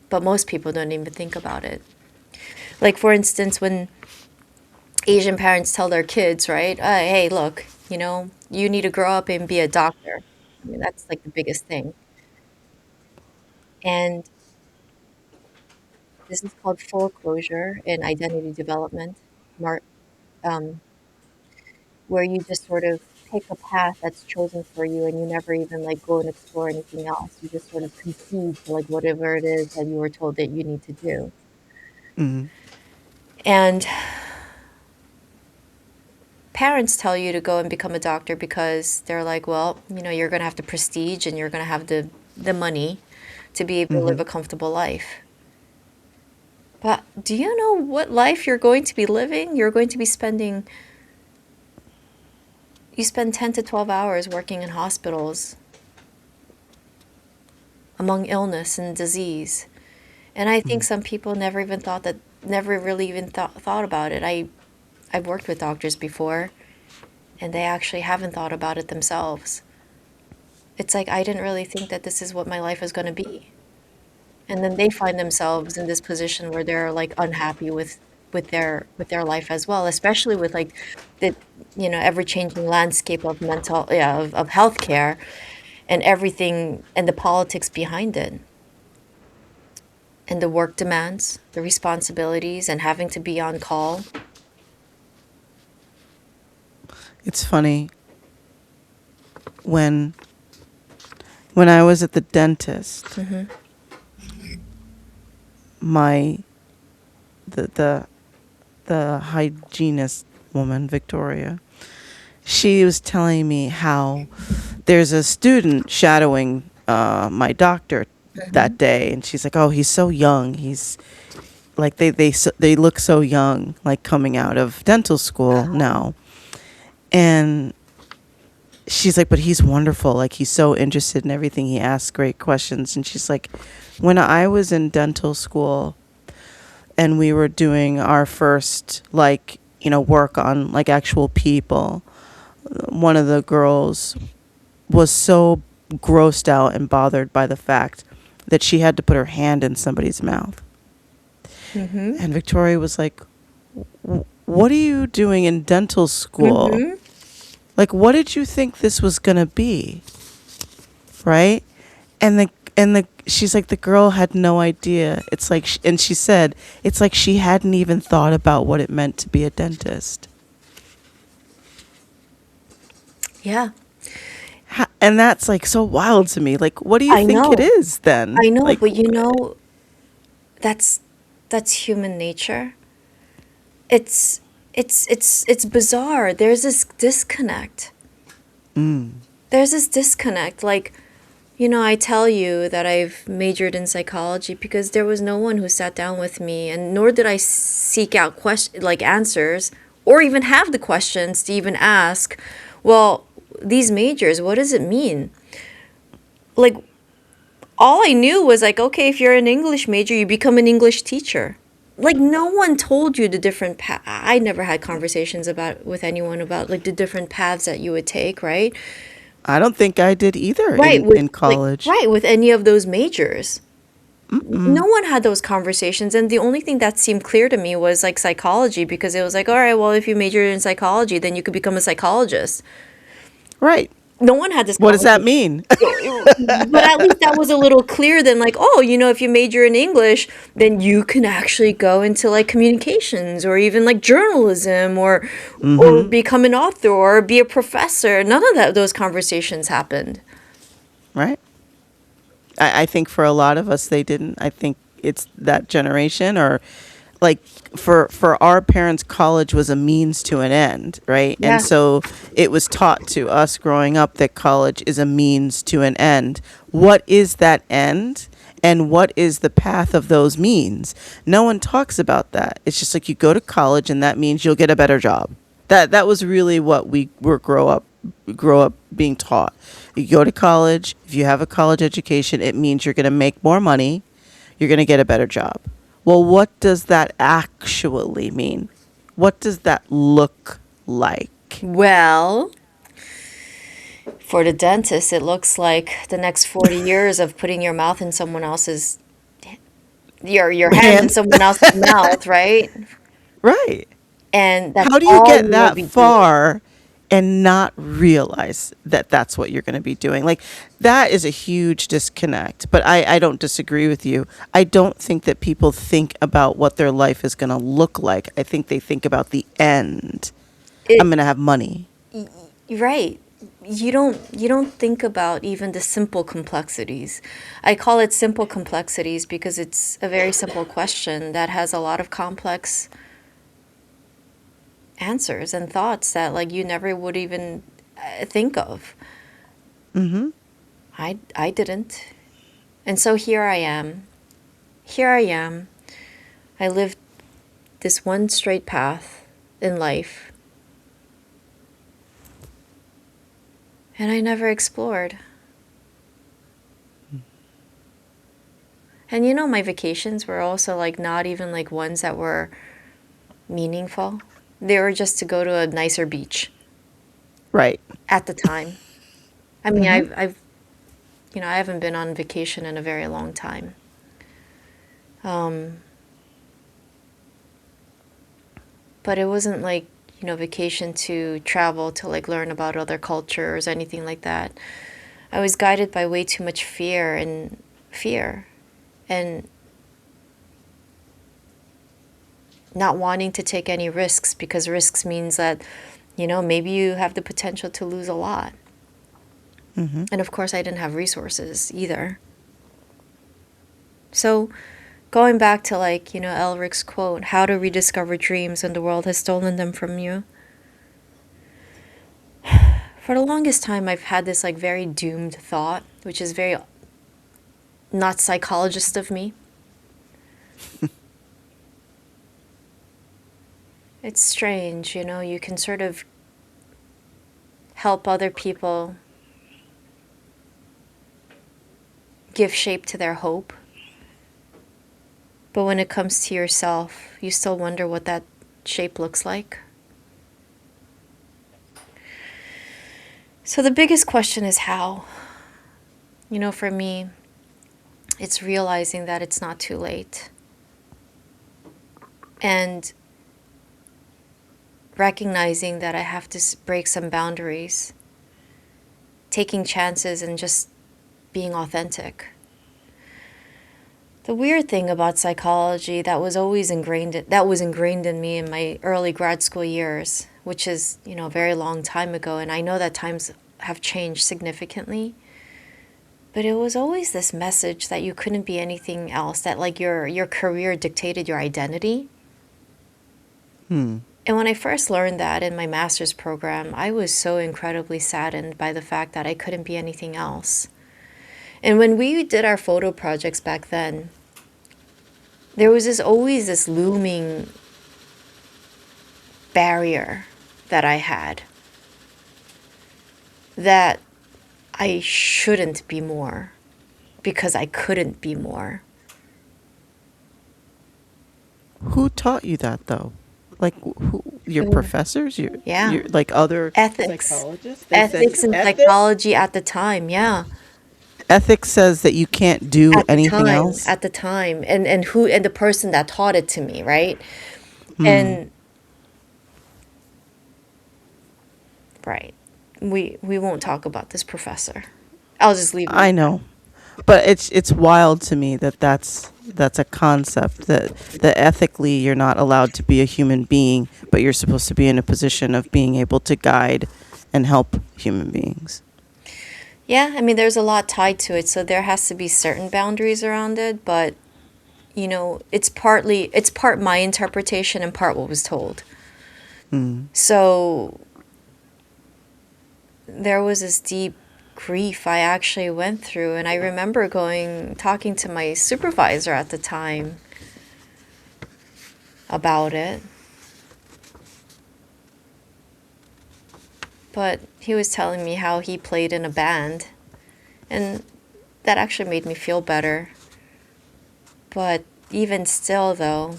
[SPEAKER 1] but most people don't even think about it. Like for instance, when Asian parents tell their kids, right? Hey, look, you need to grow up and be a doctor. I mean, that's like the biggest thing. And this is called foreclosure in identity development, mar- um, where you just sort of pick a path that's chosen for you and you never even like go and explore anything else. You just sort of concede to like whatever it is that you were told that you need to do.
[SPEAKER 2] Mm.
[SPEAKER 1] And parents tell you to go and become a doctor because they're like, well, you're going to have the prestige and you're going to have the money to be able to live
[SPEAKER 2] Mm-hmm.
[SPEAKER 1] a comfortable life. But do you know what life you're going to be living? You're going to be you spend 10 to 12 hours working in hospitals among illness and disease. And I think
[SPEAKER 2] Mm.
[SPEAKER 1] some people never really even thought about it. I've worked with doctors before and they actually haven't thought about it themselves. It's like I didn't really think that this is what my life is going to be. And then they find themselves in this position where they're like unhappy with their life as well, especially with like the ever changing landscape of of healthcare and everything and the politics behind it and the work demands, the responsibilities and having to be on call.
[SPEAKER 2] It's funny when I was at the dentist,
[SPEAKER 1] Hmm.
[SPEAKER 2] my the the hygienist woman, Victoria, she was telling me how there's a student shadowing my doctor that day, and she's like, "Oh, he's so young. He's like they look so young, like coming out of dental school now." And she's like, "But he's wonderful. Like he's so interested in everything. He asks great questions." And she's like, "When I was in dental school and we were doing our first work on like actual people, one of the girls was so grossed out and bothered by the fact that she had to put her hand in somebody's mouth. And Victoria was like, what are you doing in dental school? Like, what did you think this was going to be? Right? And she's like, the girl had no idea. It's like, and she said, it's like she hadn't even thought about what it meant to be a dentist.
[SPEAKER 1] Yeah.
[SPEAKER 2] And that's like so wild to me. Like, what do you
[SPEAKER 1] I
[SPEAKER 2] think
[SPEAKER 1] know.
[SPEAKER 2] it is then?
[SPEAKER 1] I know,
[SPEAKER 2] Like,
[SPEAKER 1] but you know, that's human nature. It's bizarre. There's this disconnect. There's this disconnect. Like, you know, I tell you that I've majored in psychology because there was no one who sat down with me, and nor did I seek out answers, or even have the questions to even ask. Well, these majors, what does it mean? Like, all I knew was like, okay, if you're an English major, you become an English teacher. Like, no one told you the different I never had conversations with anyone about like the different paths that you would take, right?
[SPEAKER 2] I don't think I did either in college.
[SPEAKER 1] Right, with any of those majors. No one had those conversations, and the only thing that seemed clear to me was like psychology, because it was like, all right, well, if you majored in psychology, then you could become a psychologist.
[SPEAKER 2] Right.
[SPEAKER 1] No one had this
[SPEAKER 2] What does that
[SPEAKER 1] conversation.
[SPEAKER 2] mean?
[SPEAKER 1] But at least that was a little clear than like, oh, you know, if you major in English, then you can actually go into like communications or even like journalism or become an author or be a professor. None of those conversations happened.
[SPEAKER 2] Right. I think for a lot of us, they didn't. I think it's that generation, or like for our parents, college was a means to an end, right?
[SPEAKER 1] Yeah.
[SPEAKER 2] And so it was taught to us growing up that college is a means to an end. What is that end? And what is the path of those means? No one talks about that. It's just like you go to college and that means you'll get a better job. That was really what we were grow up being taught. You go to college, if you have a college education, it means you're going to make more money, you're going to get a better job. Well, what does that actually mean? What does that look like?
[SPEAKER 1] Well, for the dentist, it looks like the next 40 years of putting your mouth in someone else's, your hand in someone else's mouth, right?
[SPEAKER 2] Right.
[SPEAKER 1] And that's
[SPEAKER 2] How do you
[SPEAKER 1] all
[SPEAKER 2] get
[SPEAKER 1] will
[SPEAKER 2] that
[SPEAKER 1] be doing.
[SPEAKER 2] far and not realize that that's what you're going to be doing? Like, that is a huge disconnect. But I don't disagree with you. I don't think that people think about what their life is going to look like. I think they think about the end. I'm going to have money.
[SPEAKER 1] Right. You don't think about even the simple complexities. I call it simple complexities because it's a very simple question that has a lot of complex answers and thoughts that like you never would even think of. I didn't. And so here I am. I lived this one straight path in life. And I never explored. And you know, my vacations were also like not even like ones that were meaningful. They were just to go to a nicer beach
[SPEAKER 2] Right.
[SPEAKER 1] at the time. I mean, I've you know, I haven't been on vacation in a very long time. But it wasn't like, you know, vacation to travel to like learn about other cultures, anything like that. I was guided by way too much fear and not wanting to take any risks, because risks means that, you know, maybe you have the potential to lose a lot. And of course, I didn't have resources either. So going back to like, you know, Elric's quote, how to rediscover dreams when the world has stolen them from you. For the longest time, I've had this like very doomed thought, which is very not psychologist of me. It's strange, you know, you can sort of help other people give shape to their hope. But when it comes to yourself, you still wonder what that shape looks like. So the biggest question is how. You know, for me, it's realizing that it's not too late. and recognizing that I have to break some boundaries, taking chances, and just being authentic. The weird thing about psychology that was ingrained in me in my early grad school years, which is, a very long time ago, and I know that times have changed significantly, but it was always this message that you couldn't be anything else, that like your career dictated your identity.
[SPEAKER 2] Hmm.
[SPEAKER 1] And when I first learned that in my master's program, I was so incredibly saddened by the fact that I couldn't be anything else. And when we did our photo projects back then, there was always this looming barrier that I had, that I shouldn't be more because I couldn't be more.
[SPEAKER 2] Who taught you that though? Like your
[SPEAKER 1] Ooh.
[SPEAKER 2] professors,
[SPEAKER 1] Yeah.
[SPEAKER 2] your like other
[SPEAKER 1] Ethics.
[SPEAKER 2] psychologists? They said
[SPEAKER 1] Ethics and psychology at the time, yeah.
[SPEAKER 2] ethics says that you can't do anything else.
[SPEAKER 1] At the time. And the person that taught it to me, right?
[SPEAKER 2] Hmm.
[SPEAKER 1] And right. We won't talk about this professor. I'll just leave it.
[SPEAKER 2] I know, but it's wild to me that that's a concept that ethically you're not allowed to be a human being, but you're supposed to be in a position of being able to guide and help human beings.
[SPEAKER 1] Yeah, I mean, there's a lot tied to it, so there has to be certain boundaries around it, but it's part my interpretation and part what was told.
[SPEAKER 2] Mm.
[SPEAKER 1] So there was this deep grief I actually went through, and I remember talking to my supervisor at the time about it. But he was telling me how he played in a band, and that actually made me feel better. But even still, though,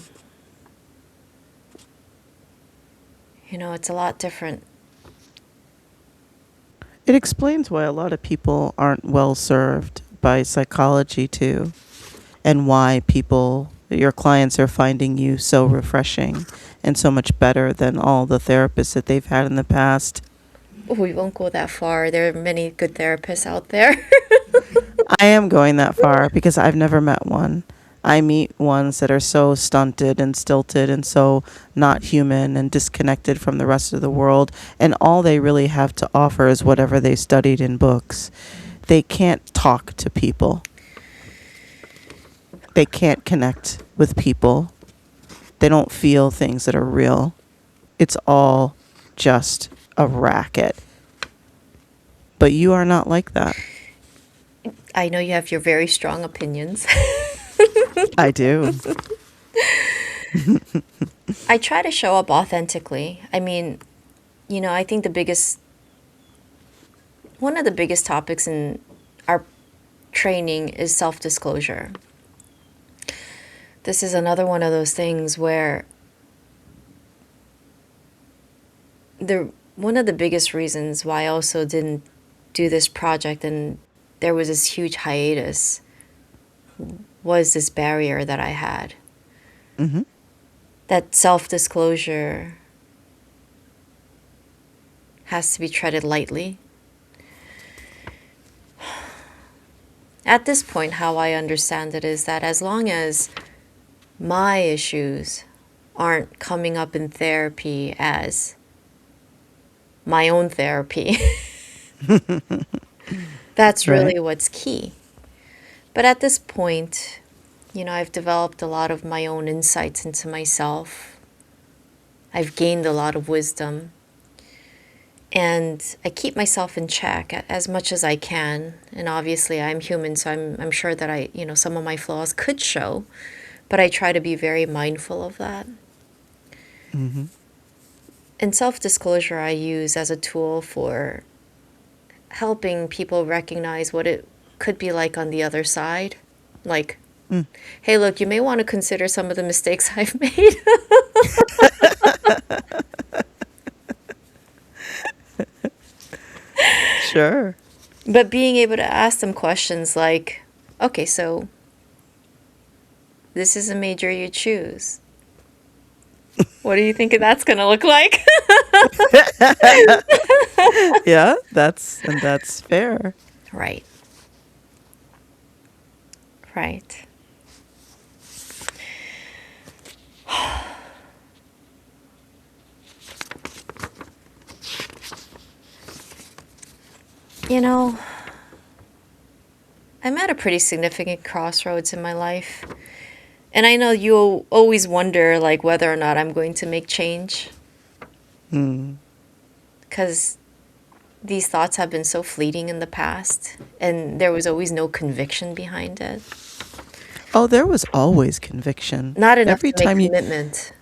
[SPEAKER 1] it's a lot different.
[SPEAKER 2] It explains why a lot of people aren't well served by psychology too, and why your clients are finding you so refreshing and so much better than all the therapists that they've had in the past.
[SPEAKER 1] We won't go that far. There are many good therapists out there.
[SPEAKER 2] I am going that far because I've never met one. I meet ones that are so stunted and stilted and so not human and disconnected from the rest of the world, and all they really have to offer is whatever they studied in books. They can't talk to people. They can't connect with people. They don't feel things that are real. It's all just a racket. But you are not like that.
[SPEAKER 1] I know you have your very strong opinions.
[SPEAKER 2] I do.
[SPEAKER 1] I try to show up authentically. I mean, I think one of the biggest topics in our training is self-disclosure. This is another one of those things where one of the biggest reasons why I also didn't do this project and there was this huge hiatus was this barrier that I had.
[SPEAKER 2] Mm-hmm.
[SPEAKER 1] That self-disclosure has to be treated lightly. At this point, how I understand it is that as long as my issues aren't coming up in therapy as my own therapy, that's really what's key. But at this point, I've developed a lot of my own insights into myself. I've gained a lot of wisdom. And I keep myself in check as much as I can. And obviously I'm human, so I'm sure that some of my flaws could show. But I try to be very mindful of that.
[SPEAKER 2] Mm-hmm.
[SPEAKER 1] And self-disclosure I use as a tool for helping people recognize what it could be like on the other side. Like, hey, look, you may want to consider some of the mistakes I've made.
[SPEAKER 2] Sure.
[SPEAKER 1] But being able to ask them questions like, okay, so this is a major you choose. What do you think that's going to look like?
[SPEAKER 2] Yeah, that's fair.
[SPEAKER 1] Right. Right. You know, I'm at a pretty significant crossroads in my life. And I know you always wonder, like, whether or not I'm going to make change. Because these thoughts have been so fleeting in the past, and there was always no conviction behind it.
[SPEAKER 2] Oh, there was always conviction.
[SPEAKER 1] Not enough
[SPEAKER 2] Every
[SPEAKER 1] to make
[SPEAKER 2] time you
[SPEAKER 1] commitment.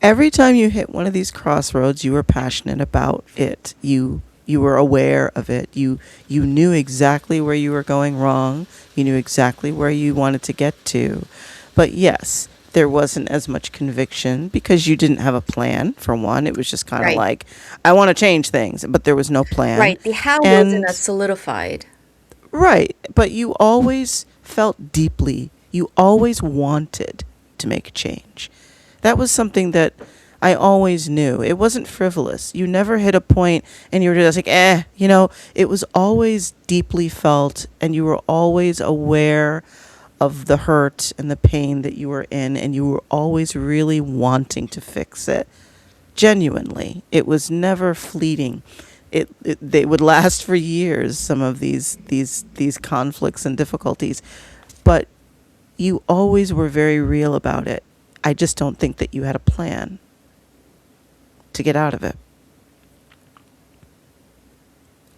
[SPEAKER 2] every time you hit one of these crossroads, you were passionate about it. You were aware of it. You knew exactly where you were going wrong. You knew exactly where you wanted to get to. But yes, there wasn't as much conviction because you didn't have a plan, for one. It was just kind of
[SPEAKER 1] Right.
[SPEAKER 2] like, I want to change things, but there was no plan.
[SPEAKER 1] Right. The how wasn't
[SPEAKER 2] And
[SPEAKER 1] as solidified.
[SPEAKER 2] right, but you always felt deeply. You always wanted to make a change. That was something that I always knew. It wasn't frivolous. You never hit a point and you were just like, it was always deeply felt, and you were always aware of the hurt and the pain that you were in, and you were always really wanting to fix it. Genuinely. It was never fleeting. They would last for years, some of these conflicts and difficulties. But you always were very real about it. I just don't think that you had a plan to get out of it.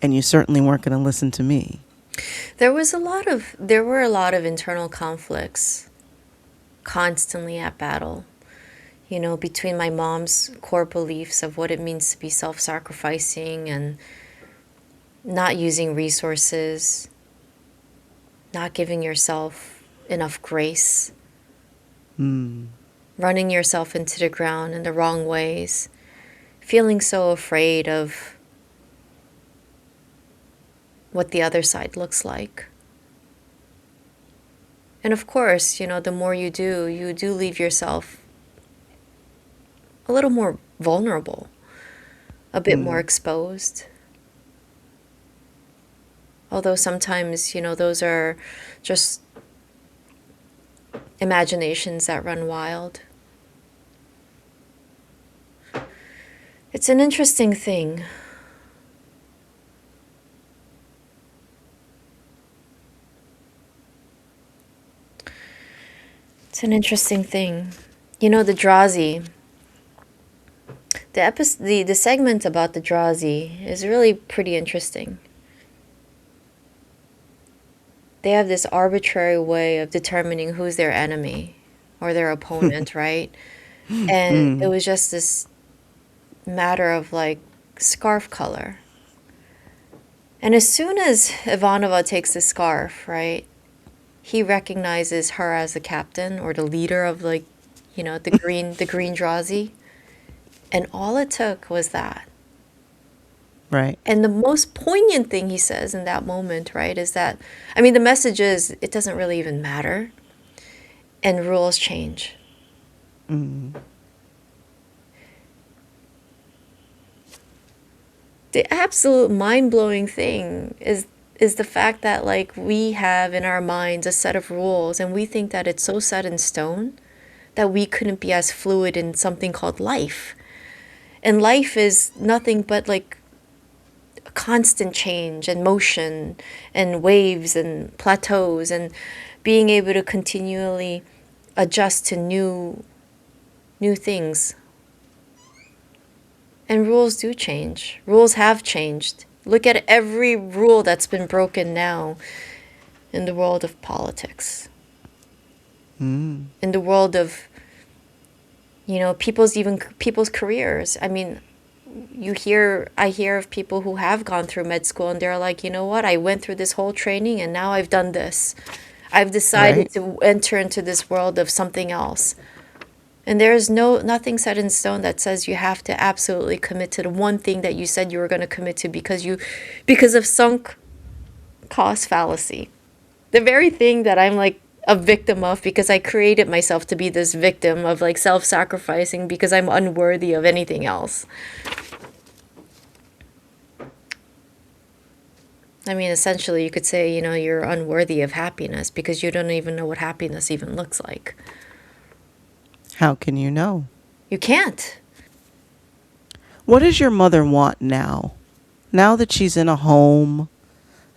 [SPEAKER 2] And you certainly weren't going to listen to me.
[SPEAKER 1] There were a lot of internal conflicts constantly at battle. You know, between my mom's core beliefs of what it means to be self-sacrificing and not using resources, not giving yourself enough grace, running yourself into the ground in the wrong ways, feeling so afraid of what the other side looks like. And of course, you know, the more you do leave yourself a little more vulnerable, a bit more exposed. Although sometimes, you know, those are just imaginations that run wild. It's an interesting thing. It's an interesting thing. You know, the Drazi, the segment about the Drazi is really pretty interesting. They have this arbitrary way of determining who's their enemy or their opponent, right? And it was just this matter of like scarf color. And as soon as Ivanova takes the scarf, right, he recognizes her as the captain or the leader of, like, you know, the green Drazi. And all it took was that.
[SPEAKER 2] Right.
[SPEAKER 1] And the most poignant thing he says in that moment, right, is that, I mean, the message is it doesn't really even matter. And rules change. The absolute mind-blowing thing is the fact that, like, we have in our minds a set of rules and we think that it's so set in stone that we couldn't be as fluid in something called life. And life is nothing but like a constant change and motion and waves and plateaus and being able to continually adjust to new things. And rules do change. Rules have changed. Look at every rule that's been broken now in the world of politics. In the world of, you know, people's careers. I mean, I hear of people who have gone through med school and they're like, you know what, I went through this whole training and now I've done this. I've decided to enter into this world of something else. And there's nothing set in stone that says you have to absolutely commit to the one thing that you said you were going to commit to because of sunk cost fallacy. The very thing that I'm like a victim of, because I created myself to be this victim of like self-sacrificing because I'm unworthy of anything else. I mean, essentially, you could say, you're unworthy of happiness because you don't even know what happiness even looks like.
[SPEAKER 2] How can you know?
[SPEAKER 1] You can't.
[SPEAKER 2] What does your mother want now? Now that she's in a home,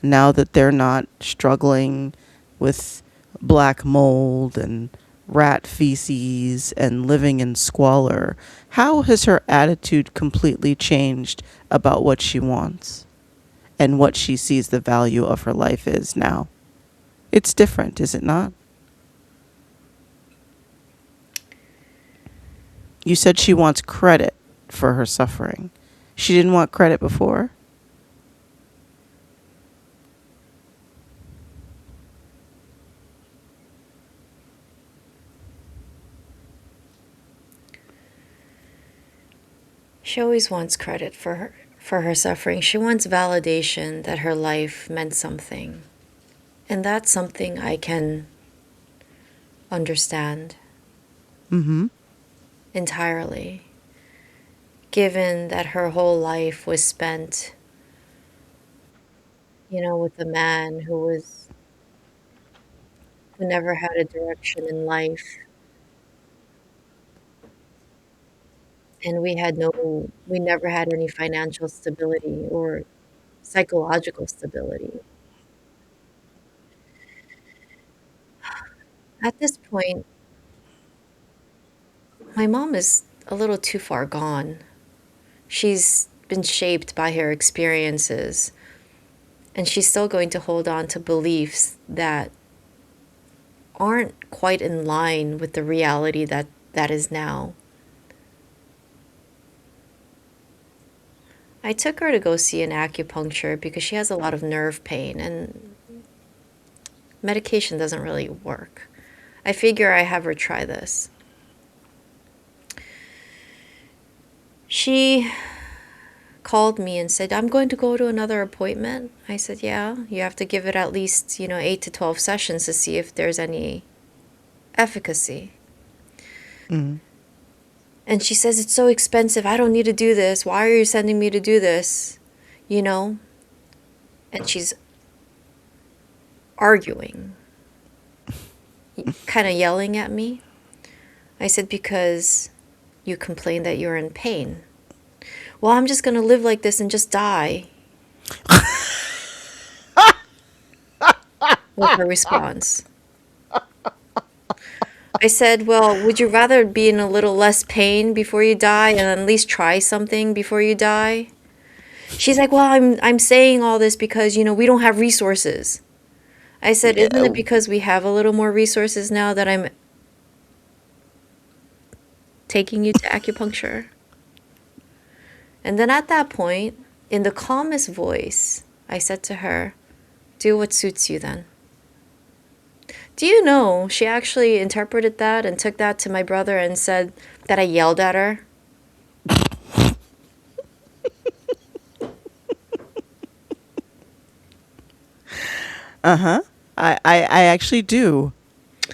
[SPEAKER 2] now that they're not struggling with black mold and rat feces and living in squalor, how has her attitude completely changed about what she wants and what she sees the value of her life is now? It's different, is it not? You said she wants credit for her suffering. She didn't want credit before?
[SPEAKER 1] She always wants credit for her suffering. She wants validation that her life meant something. And that's something I can understand
[SPEAKER 2] Mm-hmm.
[SPEAKER 1] entirely, given that her whole life was spent, with a man who never had a direction in life. And we never had any financial stability or psychological stability. At this point, my mom is a little too far gone. She's been shaped by her experiences, and she's still going to hold on to beliefs that aren't quite in line with the reality that is now. I took her to go see an acupuncture because she has a lot of nerve pain and medication doesn't really work. I figure I have her try this. She called me and said, "I'm going to go to another appointment." I said, "Yeah, you have to give it at least, 8 to 12 sessions to see if there's any efficacy."
[SPEAKER 2] Mm-hmm.
[SPEAKER 1] And she says, "It's so expensive. I don't need to do this. Why are you sending me to do this?" And she's arguing, kind of yelling at me. I said, "Because you complain that you're in pain." "Well, I'm just going to live like this and just die," was her response. I said, "Well, would you rather be in a little less pain before you die and at least try something before you die?" She's like, "Well, I'm saying all this because, we don't have resources." I said, "Isn't it because we have a little more resources now that I'm taking you to acupuncture?" And then at that point, in the calmest voice, I said to her, "Do what suits you then." Do you know, she actually interpreted that and took that to my brother and said that I yelled at her.
[SPEAKER 2] Uh-huh. I actually do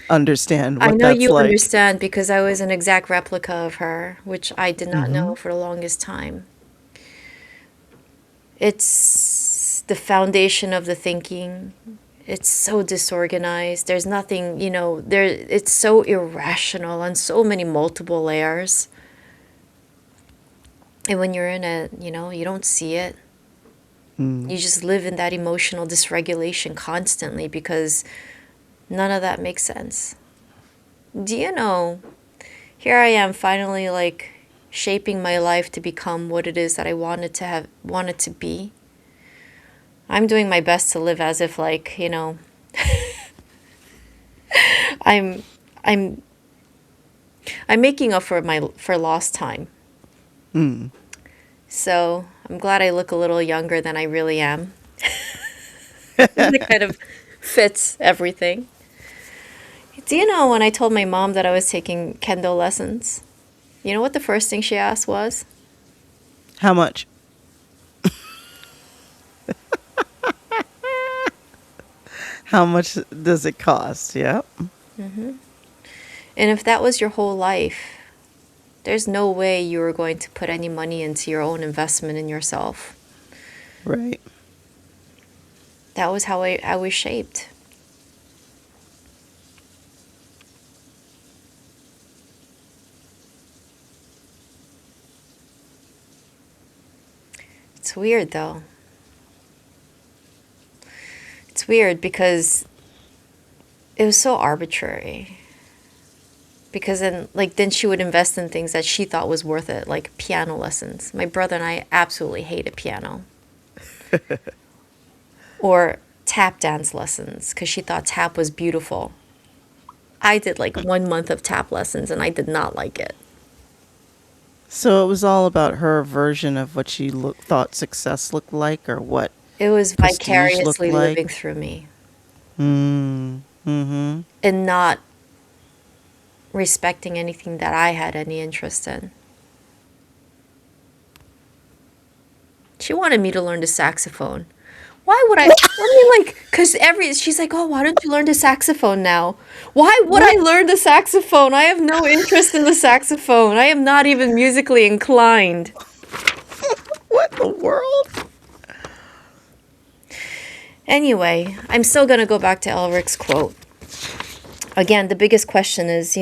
[SPEAKER 2] understand
[SPEAKER 1] I
[SPEAKER 2] what
[SPEAKER 1] know
[SPEAKER 2] that's
[SPEAKER 1] you
[SPEAKER 2] like.
[SPEAKER 1] understand because I was an exact replica of her, which I did not
[SPEAKER 2] Mm-hmm.
[SPEAKER 1] know for the longest time. It's the foundation of the thinking. It's so disorganized. There's nothing, it's so irrational on so many multiple layers. And when you're in it, you don't see it.
[SPEAKER 2] Mm.
[SPEAKER 1] You just live in that emotional dysregulation constantly because none of that makes sense. Do you know, here I am finally like shaping my life to become what it is that I wanted to be. I'm doing my best to live as if like, I'm I'm I'm making up for lost time.
[SPEAKER 2] Mm.
[SPEAKER 1] So I'm glad I look a little younger than I really am. It kind of fits everything. Do you know when I told my mom that I was taking kendo lessons? You know what the first thing she asked was?
[SPEAKER 2] How much? How much does it cost? Yep.
[SPEAKER 1] And if that was your whole life, there's no way you were going to put any money into your own investment in yourself.
[SPEAKER 2] Right.
[SPEAKER 1] That was how I was shaped. It's weird though. It's weird because it was so arbitrary. Because then she would invest in things that she thought was worth it, like piano lessons. My brother and I absolutely hated piano. Or tap dance lessons because she thought tap was beautiful. I did like 1 month of tap lessons and I did not like it.
[SPEAKER 2] So it was all about her version of what she thought success looked like, or what
[SPEAKER 1] It was
[SPEAKER 2] prestige looked
[SPEAKER 1] vicariously
[SPEAKER 2] like.
[SPEAKER 1] living through me
[SPEAKER 2] Mm-hmm.
[SPEAKER 1] and not respecting anything that I had any interest in. She wanted me to learn the saxophone. Why would because she's like, oh, why don't you learn the saxophone now? Why would I learn the saxophone? I have no interest in the saxophone. I am not even musically inclined.
[SPEAKER 2] What in the world?
[SPEAKER 1] Anyway, I'm still going to go back to Elric's quote. Again, the biggest question is,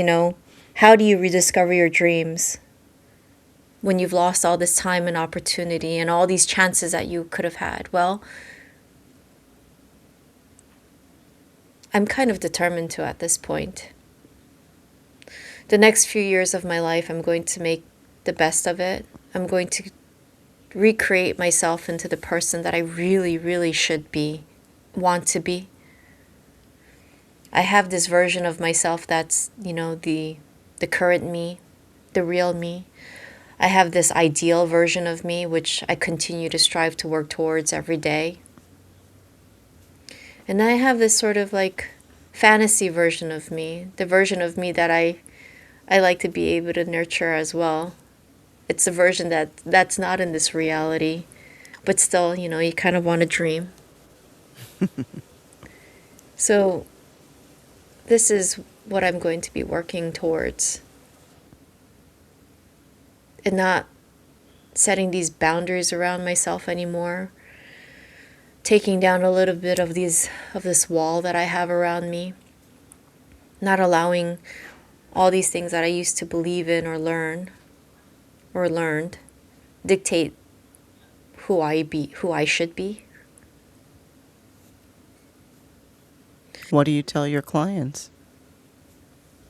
[SPEAKER 1] how do you rediscover your dreams when you've lost all this time and opportunity and all these chances that you could have had? Well, I'm kind of determined to at this point. The next few years of my life, I'm going to make the best of it. I'm going to recreate myself into the person that I really, really should be, want to be. I have this version of myself that's, the current me, the real me. I have this ideal version of me, which I continue to strive to work towards every day. And I have this sort of like fantasy version of me, the version of me that I like to be able to nurture as well. It's a version that's not in this reality, but still, you kind of want to dream. So this is what I'm going to be working towards. And not setting these boundaries around myself anymore. Taking down a little bit of this wall that I have around me. Not allowing all these things that I used to believe in or learned dictate who I should be.
[SPEAKER 2] What do you tell your clients?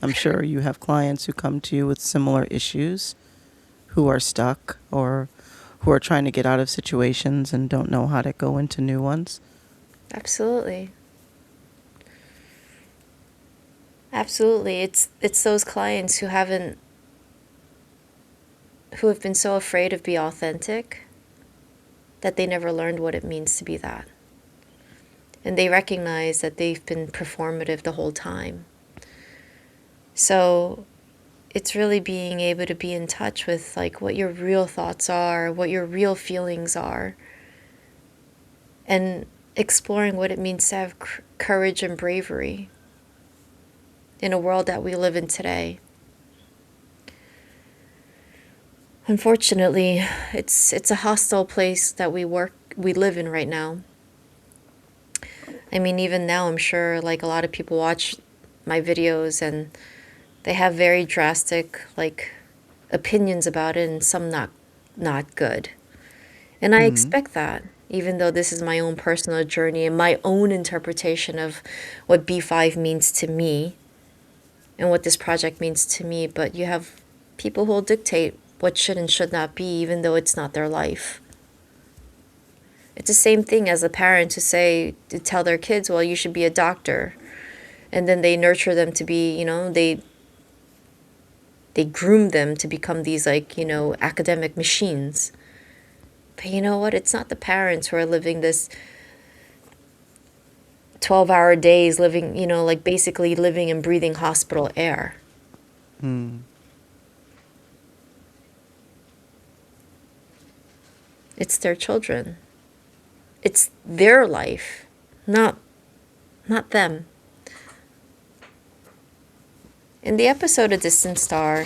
[SPEAKER 2] I'm sure you have clients who come to you with similar issues, who are stuck or who are trying to get out of situations and don't know how to go into new ones.
[SPEAKER 1] Absolutely. Absolutely. It's those clients who have been so afraid of being authentic that they never learned what it means to be that. And they recognize that they've been performative the whole time. So it's really being able to be in touch with like what your real thoughts are, what your real feelings are, and exploring what it means to have courage and bravery in a world that we live in today. Unfortunately, it's a hostile place that we live in right now. I mean, even now, I'm sure like a lot of people watch my videos and they have very drastic like opinions about it, and some not good. And I expect that, even though this is my own personal journey and my own interpretation of what B5 means to me and what this project means to me. But you have people who will dictate what should and should not be, even though it's not their life. It's the same thing as a parent to tell their kids, well, you should be a doctor. And then they nurture them to be, they groom them to become these academic machines. But you know what? It's not the parents who are living this 12-hour days, living, basically living and breathing hospital air. It's their children. It's their life, not not them. In the episode A Distant Star,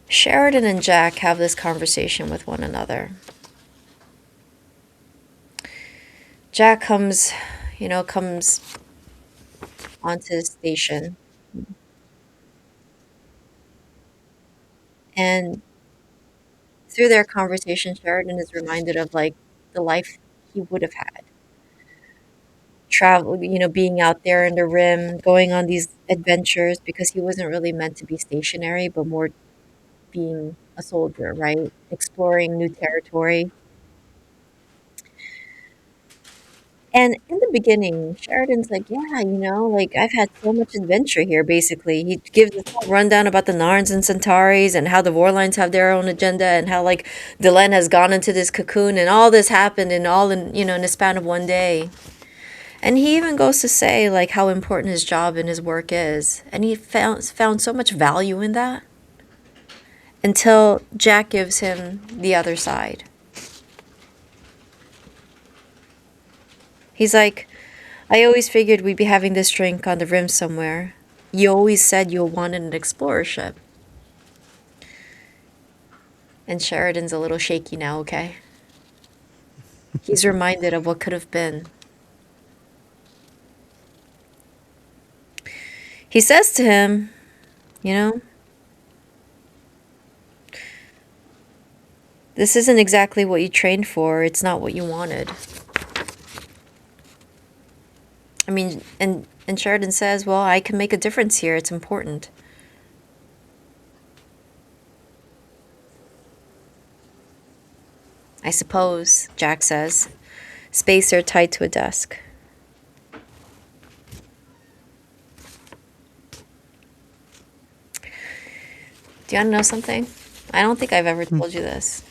[SPEAKER 1] Sheridan and Jack have this conversation with one another. Jack comes onto the station, and through their conversation, Sheridan is reminded of like the life he would have had. Travel, being out there in the rim, going on these adventures because he wasn't really meant to be stationary, but more being a soldier, right? Exploring new territory. And in the beginning, Sheridan's like, yeah, like I've had so much adventure here, basically. He gives this whole rundown about the Narns and Centaurs and how the Vorlines have their own agenda and how like Delenn has gone into this cocoon and all this happened and all in the span of one day. And he even goes to say like how important his job and his work is. And he found so much value in that until Jack gives him the other side. He's like, I always figured we'd be having this drink on the rim somewhere. You always said you wanted an explorer ship. And Sheridan's a little shaky now, okay? He's reminded of what could have been. He says to him, you know, this isn't exactly what you trained for. It's not what you wanted. I mean, and Sheridan says, well, I can make a difference here. It's important. I suppose, Jack says, spacer tied to a desk. Do you want to know something? I don't think I've ever told you this.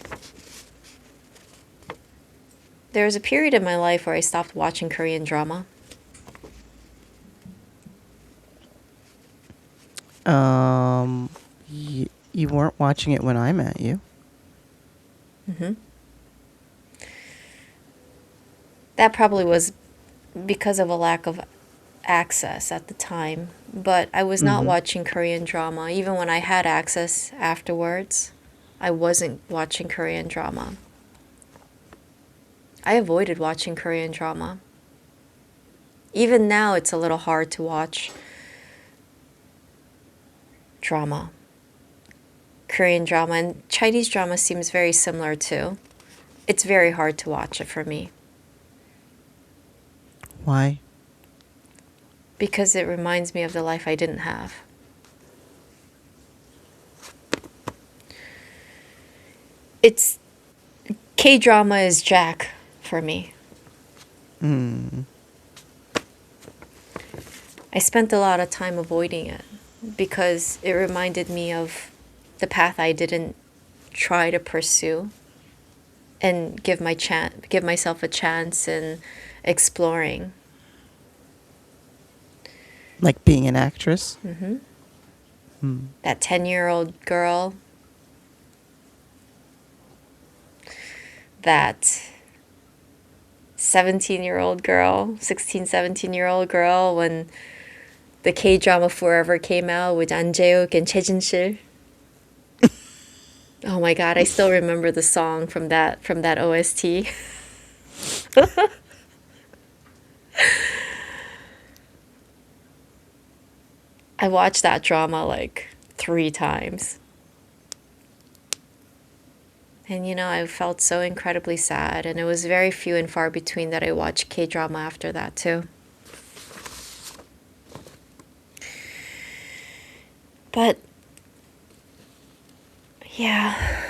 [SPEAKER 1] There was a period in my life where I stopped watching Korean drama.
[SPEAKER 2] You weren't watching it when I met you.
[SPEAKER 1] Hmm. That probably was because of a lack of access at the time. But I was not watching Korean drama. Even when I had access afterwards, I wasn't watching Korean drama. I avoided watching Korean drama. Even now, it's a little hard to watch drama. Korean drama and Chinese drama seems very similar too. It's very hard to watch it for me
[SPEAKER 2] Why?
[SPEAKER 1] because it reminds me of the life I didn't have. It's K-drama is Jack for me. I spent a lot of time avoiding it because it reminded me of the path I didn't try to pursue and give myself a chance in exploring.
[SPEAKER 2] Like being an actress?
[SPEAKER 1] That 10-year-old girl, that 17-year-old girl, 16, 17-year-old girl when the K-drama Forever came out with An Jae-wook and Choi Jin-sil. Oh my god, I still remember the song from that OST. I watched that drama like 3 times. And I felt so incredibly sad, and it was very few and far between that I watched K-drama after that too. But yeah.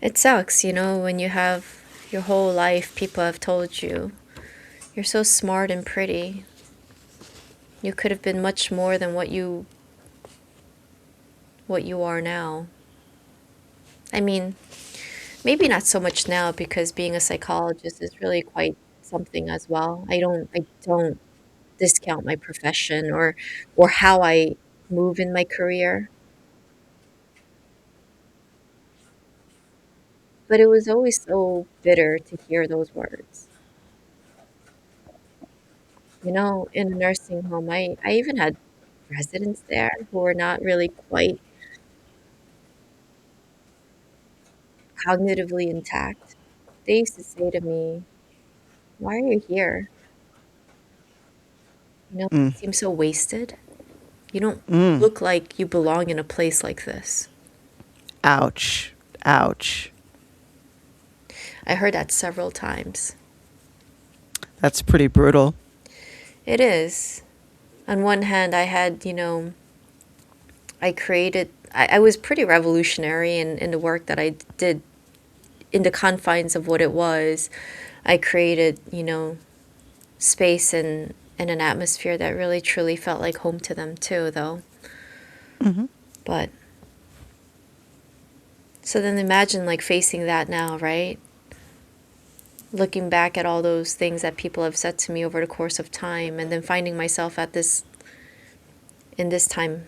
[SPEAKER 1] It sucks, when you have your whole life people have told you you're so smart and pretty. You could have been much more than what you are now. I mean, maybe not so much now because being a psychologist is really quite something as well. I don't discount my profession or how I move in my career. But it was always so bitter to hear those words. You know, in a nursing home, I even had residents there who were not really quite cognitively intact. They used to say to me, "Why are you here? You know,
[SPEAKER 2] Mm.
[SPEAKER 1] you seem so wasted. You don't
[SPEAKER 2] Mm.
[SPEAKER 1] look like you belong in a place like this."
[SPEAKER 2] Ouch. Ouch.
[SPEAKER 1] I heard that several times.
[SPEAKER 2] That's pretty brutal.
[SPEAKER 1] It is. On one hand, I had, you know, I was pretty revolutionary in the work that I did in the confines of what it was. I created, you know, space and an atmosphere that really truly felt like home to them too, though.
[SPEAKER 2] Hmm.
[SPEAKER 1] But so then imagine like facing that now, right? Looking back at all those things that people have said to me over the course of time and then finding myself at this in this time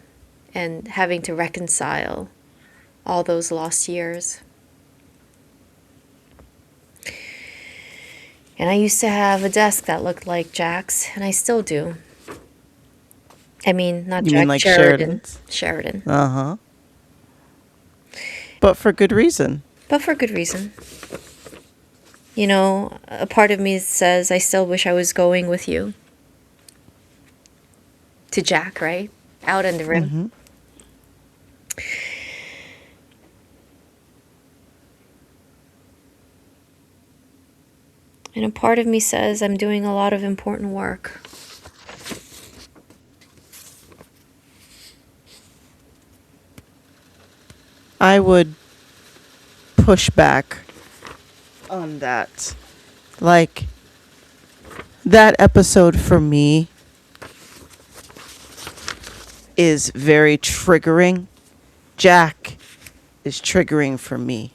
[SPEAKER 1] and having to reconcile all those lost years. And I used to have a desk that looked like Jack's, and I still do. I mean, not
[SPEAKER 2] You mean
[SPEAKER 1] Jack,
[SPEAKER 2] like
[SPEAKER 1] Sheridan.
[SPEAKER 2] Sheridan's?
[SPEAKER 1] Sheridan.
[SPEAKER 2] Uh huh. But for good reason.
[SPEAKER 1] But for good reason. You know, a part of me says I still wish I was going with you to Jack, right? Out on the rim.
[SPEAKER 2] Hmm.
[SPEAKER 1] And a part of me says I'm doing a lot of important work.
[SPEAKER 2] I would push back on that. Like, that episode for me is very triggering. Jack is triggering for me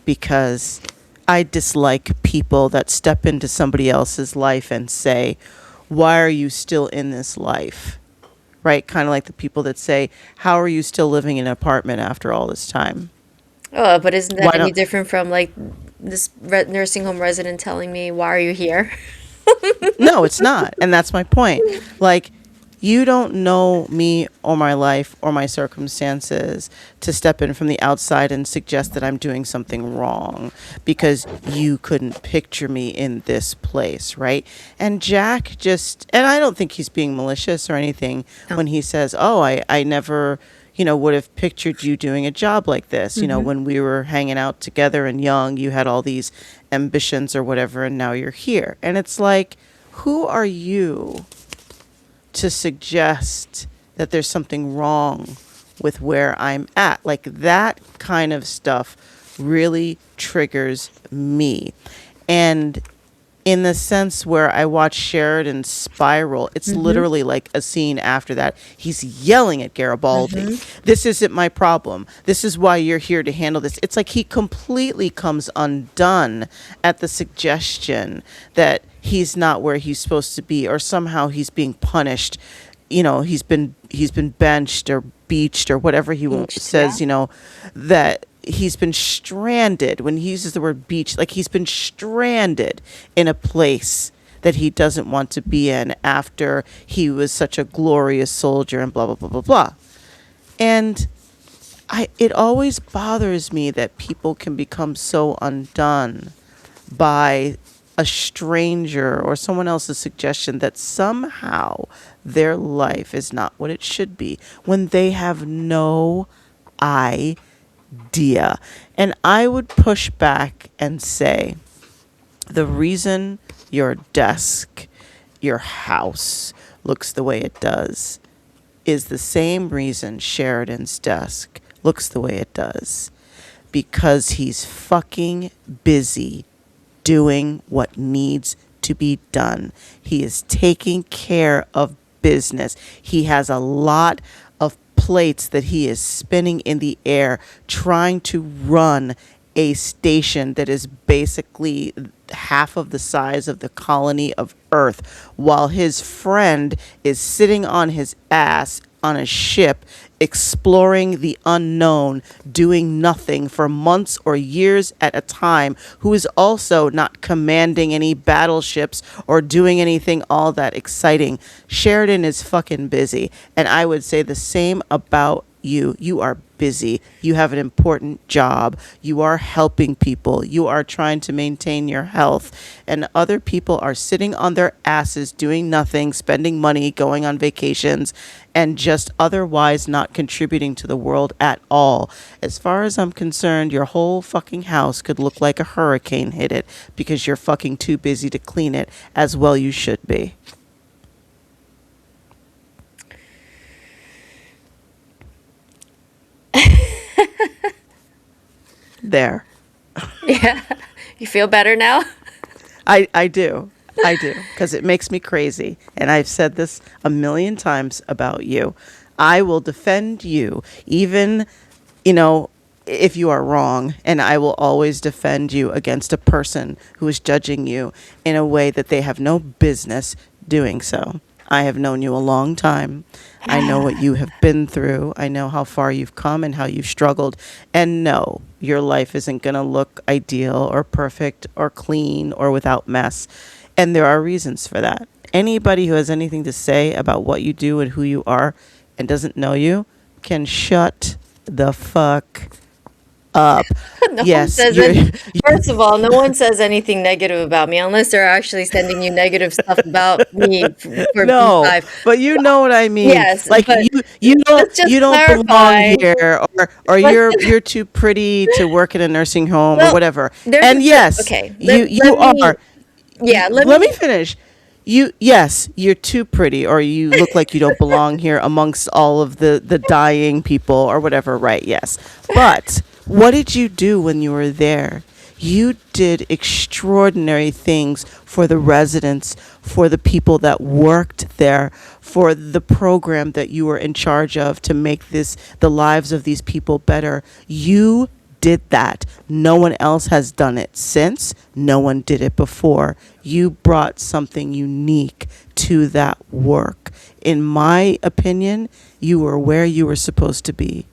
[SPEAKER 2] because I dislike people that step into somebody else's life and say, "Why are you still in this life?" Right? Kind of like the people that say, "How are you still living in an apartment after all this time?"
[SPEAKER 1] Oh, but isn't
[SPEAKER 2] Why
[SPEAKER 1] that any
[SPEAKER 2] don't
[SPEAKER 1] different from like this nursing home resident telling me, "Why are you here?"
[SPEAKER 2] No, it's not. And that's my point. Like, you don't know me or my life or my circumstances to step in from the outside and suggest that I'm doing something wrong because you couldn't picture me in this place, right? And Jack just, and I don't think he's being malicious or anything
[SPEAKER 1] No.
[SPEAKER 2] when he says, "Oh, I never, would have pictured you doing a job like this. When we were hanging out together and young, you had all these ambitions or whatever, and now you're here." And it's like, who are you to suggest that there's something wrong with where I'm at? Like, that kind of stuff really triggers me. And in the sense where I watch Sheridan spiral, it's literally like a scene after that. He's yelling at Garibaldi. "This isn't my problem. This is why you're here to handle this." It's like he completely comes undone at the suggestion that he's not where he's supposed to be, or somehow he's being punished. He's been benched or beached or whatever
[SPEAKER 1] Beached,
[SPEAKER 2] says,
[SPEAKER 1] yeah.
[SPEAKER 2] that he's been stranded. When he uses the word beach, like he's been stranded in a place that he doesn't want to be in after he was such a glorious soldier and blah blah blah blah blah. And it always bothers me that people can become so undone by a stranger or someone else's suggestion that somehow their life is not what it should be when they have no idea. And I would push back and say, the reason your desk, your house looks the way it does is the same reason Sheridan's desk looks the way it does. Because he's fucking busy doing what needs to be done. He is taking care of business. He has a lot of plates that he is spinning in the air trying to run a station that is basically half of the size of the colony of Earth, while his friend is sitting on his ass on a ship exploring the unknown, doing nothing for months or years at a time, who is also not commanding any battleships or doing anything all that exciting. Sheridan is fucking busy. And I would say the same about you. You are busy. You have an important job. You are helping people. You are trying to maintain your health. And other people are sitting on their asses doing nothing, spending money, going on vacations, and just otherwise not contributing to the world at all. As far as I'm concerned, your whole fucking house could look like a hurricane hit it because you're fucking too busy to clean it, as well you should be. There.
[SPEAKER 1] Yeah. You feel better now?
[SPEAKER 2] I do. I do. Because it makes me crazy. And I've said this a million times about you. I will defend you, even, if you are wrong. And I will always defend you against a person who is judging you in a way that they have no business doing so. I have known you a long time. I know what you have been through. I know how far you've come and how you've struggled. And no, your life isn't going to look ideal or perfect or clean or without mess. And there are reasons for that. Anybody who has anything to say about what you do and who you are and doesn't know you can shut the fuck up.
[SPEAKER 1] No one
[SPEAKER 2] Yes,
[SPEAKER 1] says first of all, no one says anything negative about me unless they're actually sending you negative stuff about me for
[SPEAKER 2] no,
[SPEAKER 1] B5.
[SPEAKER 2] but you know what I mean.
[SPEAKER 1] Yes,
[SPEAKER 2] Like
[SPEAKER 1] but
[SPEAKER 2] you don't
[SPEAKER 1] let's just
[SPEAKER 2] belong
[SPEAKER 1] clarify.
[SPEAKER 2] here, or
[SPEAKER 1] Let's
[SPEAKER 2] you're too pretty to work in a nursing home or
[SPEAKER 1] Well,
[SPEAKER 2] whatever.
[SPEAKER 1] there's
[SPEAKER 2] And yes,
[SPEAKER 1] okay.
[SPEAKER 2] you are.
[SPEAKER 1] Yeah,
[SPEAKER 2] Let me finish. Yes, you're too pretty, or you look like you don't belong here amongst all of the dying people or whatever. Right? Yes, but what did you do when you were there? You did extraordinary things for the residents, for the people that worked there, for the program that you were in charge of to make the lives of these people better. You did that. No one else has done it since. No one did it before. You brought something unique to that work. In my opinion, you were where you were supposed to be.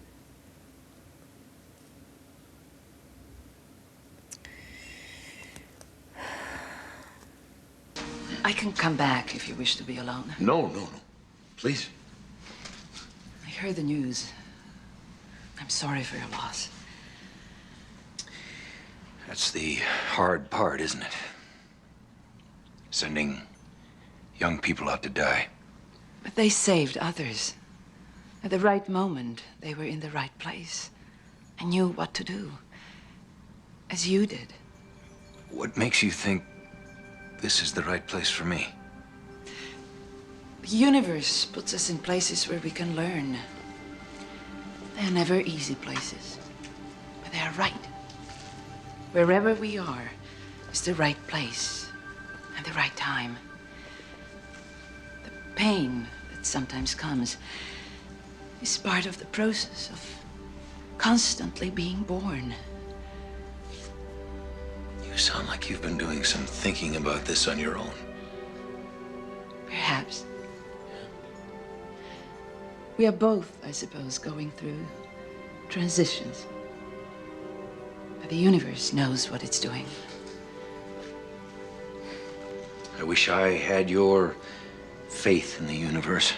[SPEAKER 4] I can come back if you wish to be alone.
[SPEAKER 5] No. Please.
[SPEAKER 4] I heard the news. I'm sorry for your loss.
[SPEAKER 5] That's the hard part, isn't it? Sending young people out to die.
[SPEAKER 4] But they saved others. At the right moment, they were in the right place and knew what to do, as you did.
[SPEAKER 5] What makes you think this is the right place for me?
[SPEAKER 4] The universe puts us in places where we can learn. They are never easy places, but they are right. Wherever we are is the right place and the right time. The pain that sometimes comes is part of the process of constantly being born.
[SPEAKER 5] You sound like you've been doing some thinking about this on your own.
[SPEAKER 4] Perhaps. We are both, I suppose, going through transitions. But the universe knows what it's doing.
[SPEAKER 5] I wish I had your faith in the universe.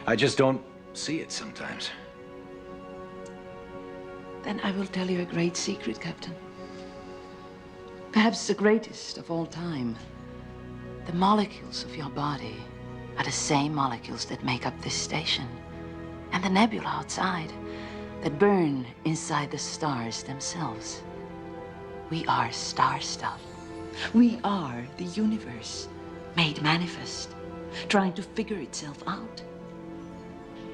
[SPEAKER 5] I just don't see it sometimes.
[SPEAKER 4] Then I will tell you a great secret, Captain. Perhaps the greatest of all time. The molecules of your body are the same molecules that make up this station and the nebula outside that burn inside the stars themselves. We are star stuff. We are the universe made manifest, trying to figure itself out.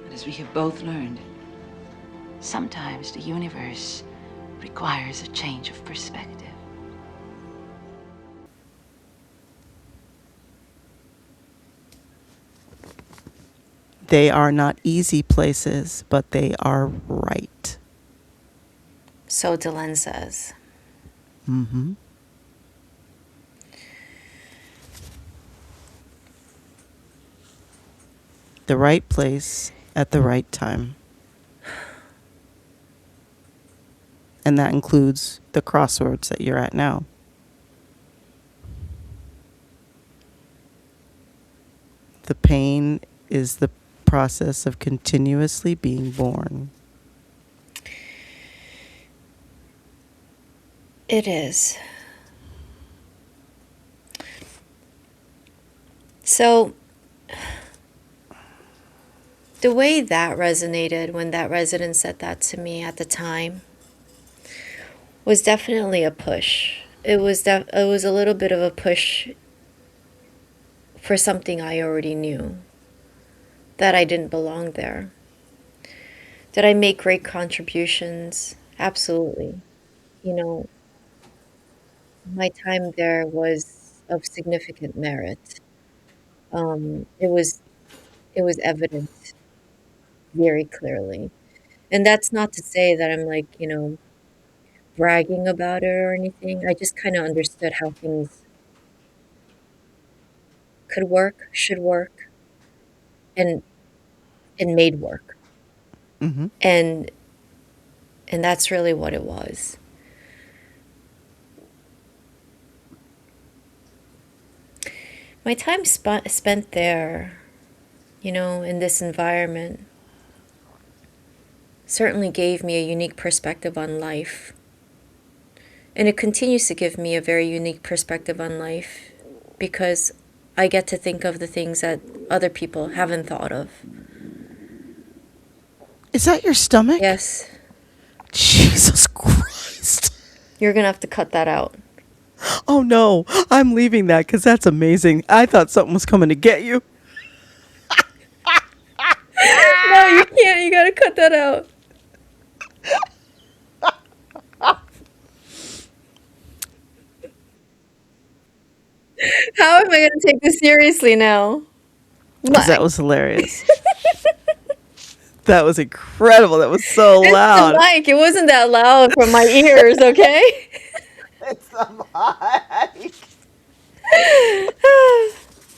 [SPEAKER 4] But as we have both learned, sometimes the universe requires a change of perspective.
[SPEAKER 2] They are not easy places, but they are right.
[SPEAKER 1] So Delenn says.
[SPEAKER 2] Mm-hmm. the right place at the right time. And that includes the crossroads that you're at now. The pain is the process of continuously being born.
[SPEAKER 1] It is. So, the way that resonated when that resident said that to me at the time was definitely a push. It was a little bit of a push for something I already knew, that I didn't belong there. Did I make great contributions? Absolutely. You know, my time there was of significant merit. It was evident very clearly. And that's not to say that I'm like, bragging about it or anything. I just kind of understood how things could work, should work, and made work.
[SPEAKER 2] Hmm.
[SPEAKER 1] And that's really what it was. My time spent there, in this environment, certainly gave me a unique perspective on life. And it continues to give me a very unique perspective on life because I get to think of the things that other people haven't thought of.
[SPEAKER 2] Is that your stomach?
[SPEAKER 1] Yes,
[SPEAKER 2] Jesus Christ.
[SPEAKER 1] you're gonna have to cut that out.
[SPEAKER 2] Oh no, I'm leaving that because that's amazing. I thought something was coming to get you.
[SPEAKER 1] No, you can't. You gotta cut that out. How am I gonna take this seriously now?
[SPEAKER 2] Because that was hilarious. That was incredible. That was so
[SPEAKER 1] It's
[SPEAKER 2] loud.
[SPEAKER 1] the mic. It wasn't that loud from my ears, okay?
[SPEAKER 2] It's the mic.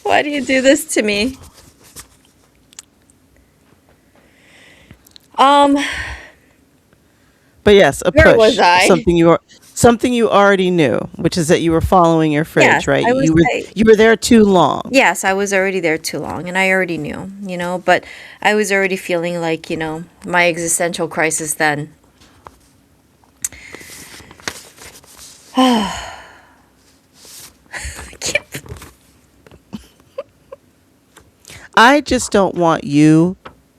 [SPEAKER 1] Why do you do this to me?
[SPEAKER 2] But yes, a
[SPEAKER 1] Where
[SPEAKER 2] push.
[SPEAKER 1] was I?
[SPEAKER 2] Something you already knew, which is that you were following your fridge,
[SPEAKER 1] Yes,
[SPEAKER 2] right?
[SPEAKER 1] I was-
[SPEAKER 2] You were there too long.
[SPEAKER 1] Yes, I was already there too long, and I already knew, but I was already feeling like, my existential crisis then. I can't-
[SPEAKER 2] I just don't want you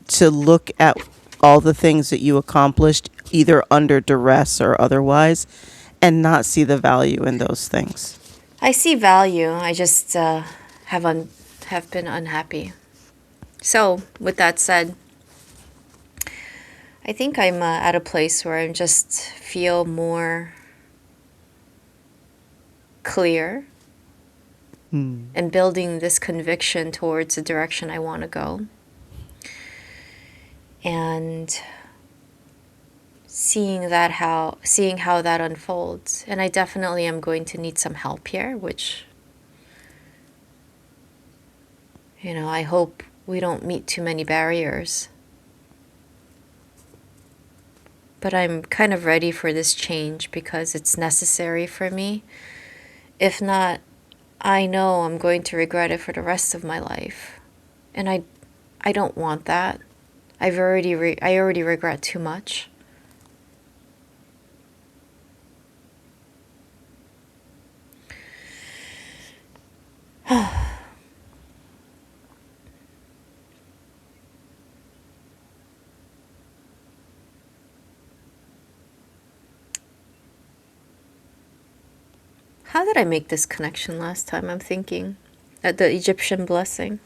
[SPEAKER 2] to look at all the things that you accomplished, either under duress or otherwise, and not see the value in those things.
[SPEAKER 1] I see value. I just have been unhappy. So, with that said, I think I'm at a place where I just feel more clear and building this conviction towards the direction I want to go. And seeing how that unfolds. And I definitely am going to need some help here, which I hope we don't meet too many barriers. But I'm kind of ready for this change because it's necessary for me. If not, I know I'm going to regret it for the rest of my life. And I don't want that. I already regret too much. How did I make this connection last time? I'm thinking at the Egyptian blessing.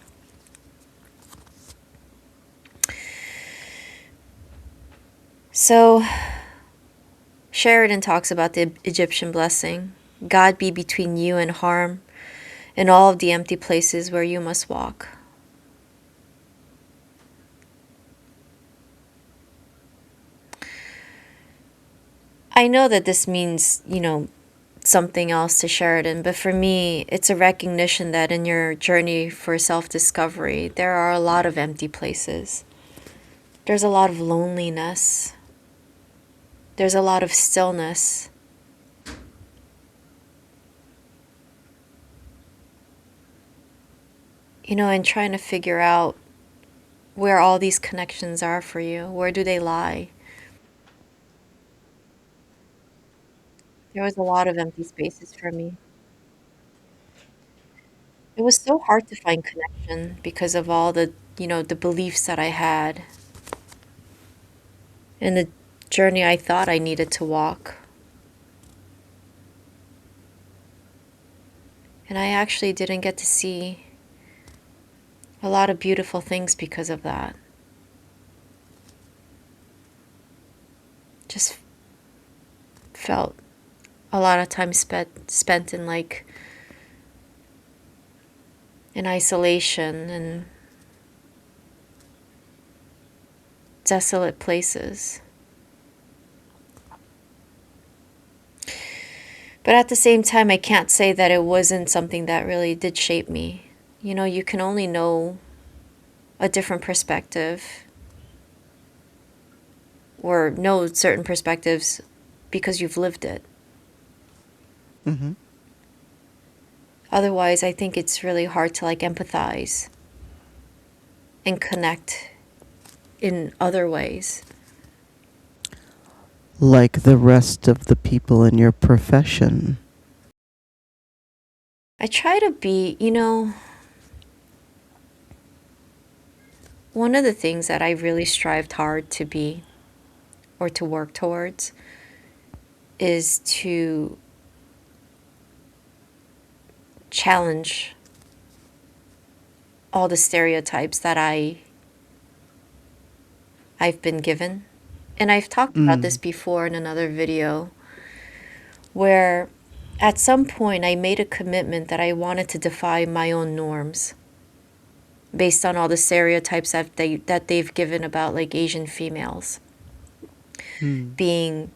[SPEAKER 1] So, Sheridan talks about the Egyptian blessing. God be between you and harm, and all of the empty places where you must walk. I know that this means, something else to share it in. But for me, it's a recognition that in your journey for self-discovery, there are a lot of empty places. There's a lot of loneliness. There's a lot of stillness. You know, and trying to figure out where all these connections are for you. Where do they lie? There was a lot of empty spaces for me. It was so hard to find connection because of all the, the beliefs that I had and the journey I thought I needed to walk. And I actually didn't get to see a lot of beautiful things because of that. Just felt a lot of time spent in like in isolation and desolate places. But at the same time, I can't say that it wasn't something that really did shape me. You know, you can only know a different perspective or know certain perspectives because you've lived it.
[SPEAKER 2] Mm-hmm.
[SPEAKER 1] Otherwise, I think it's really hard to like empathize and connect in other ways.
[SPEAKER 2] Like the rest of the people in your profession.
[SPEAKER 1] I try to be, one of the things that I really strived hard to be or to work towards is to challenge all the stereotypes that I've been given. And I've talked about this before in another video where at some point I made a commitment that I wanted to defy my own norms based on all the stereotypes that they've given about like Asian females being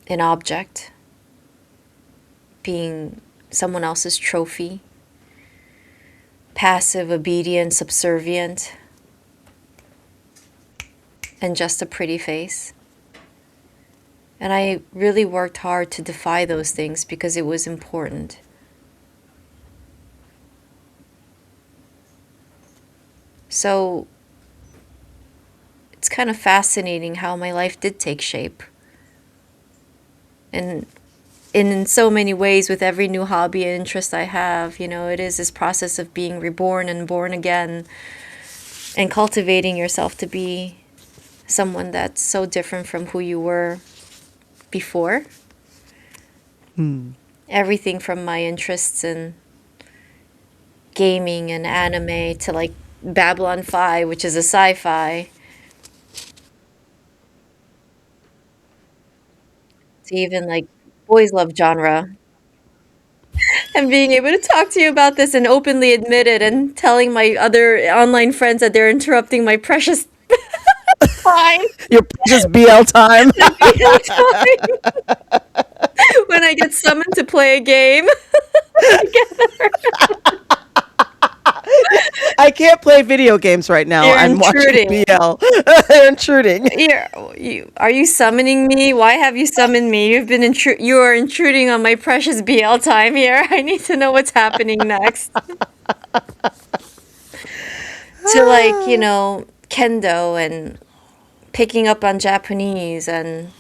[SPEAKER 1] an object, being someone else's trophy, passive, obedient, subservient, and just a pretty face. And I really worked hard to defy those things because it was important. So it's kind of fascinating how my life did take shape. And in so many ways, with every new hobby and interest I have, it is this process of being reborn and born again and cultivating yourself to be someone that's so different from who you were before. Everything from my interests in gaming and anime to like Babylon 5, which is a sci-fi, to even like boys love genre. And being able to talk to you about this and openly admit it and telling my other online friends that they're interrupting my precious time.
[SPEAKER 2] Your precious BL time.
[SPEAKER 1] When I get summoned to play a game.
[SPEAKER 2] I can't play video games right now.
[SPEAKER 1] You're
[SPEAKER 2] I'm
[SPEAKER 1] intruding.
[SPEAKER 2] watching BL. They're intruding.
[SPEAKER 1] Are you summoning me? Why have you summoned me? You are intruding on my precious BL time here. I need to know what's happening next. To like, kendo and picking up on Japanese and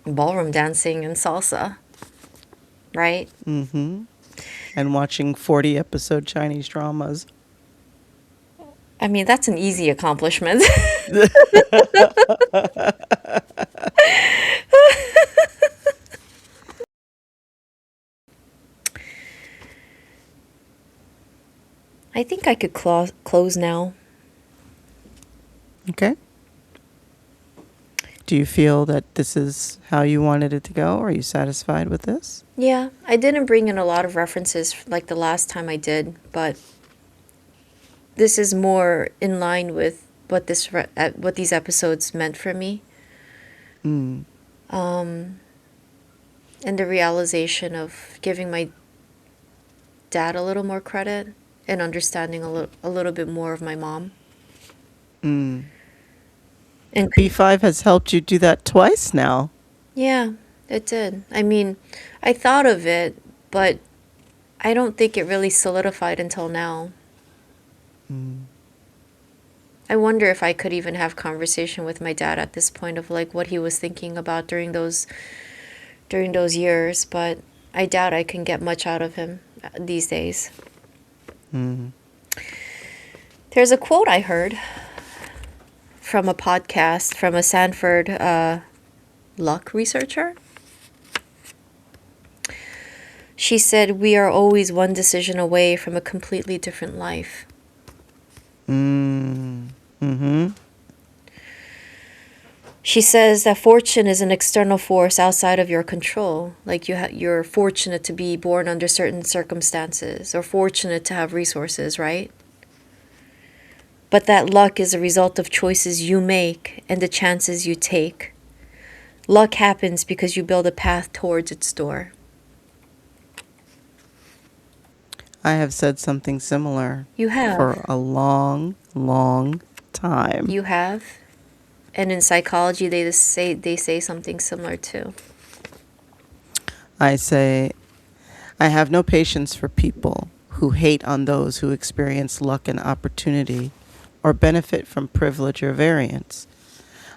[SPEAKER 1] ballroom dancing and salsa, right?
[SPEAKER 2] And watching 40-episode Chinese dramas.
[SPEAKER 1] I mean, that's an easy accomplishment. I think I could close now.
[SPEAKER 2] Okay. Do you feel that this is how you wanted it to go? Are you satisfied with this?
[SPEAKER 1] Yeah, I didn't bring in a lot of references like the last time I did, but this is more in line with what these episodes meant for me. And the realization of giving my dad a little more credit and understanding a little bit more of my mom. And
[SPEAKER 2] B5 has helped you do that twice now.
[SPEAKER 1] yeah, it did. I mean, I thought of it, but I don't think it really solidified until now. I wonder if I could even have conversation with my dad at this point of like what he was thinking about during those years, but I doubt I can get much out of him these days. There's a quote I heard from a podcast from a Sanford luck researcher. She said, "We are always one decision away from a completely different life." She says that fortune is an external force outside of your control. Like you're fortunate to be born under certain circumstances or fortunate to have resources, right? But that luck is a result of choices you make and the chances you take. Luck happens because you build a path towards its door.
[SPEAKER 2] I have said something similar
[SPEAKER 1] You have.
[SPEAKER 2] for a long, long time.
[SPEAKER 1] You have. And in psychology, they say something similar too.
[SPEAKER 2] I say, I have no patience for people who hate on those who experience luck and opportunity or benefit from privilege or variance.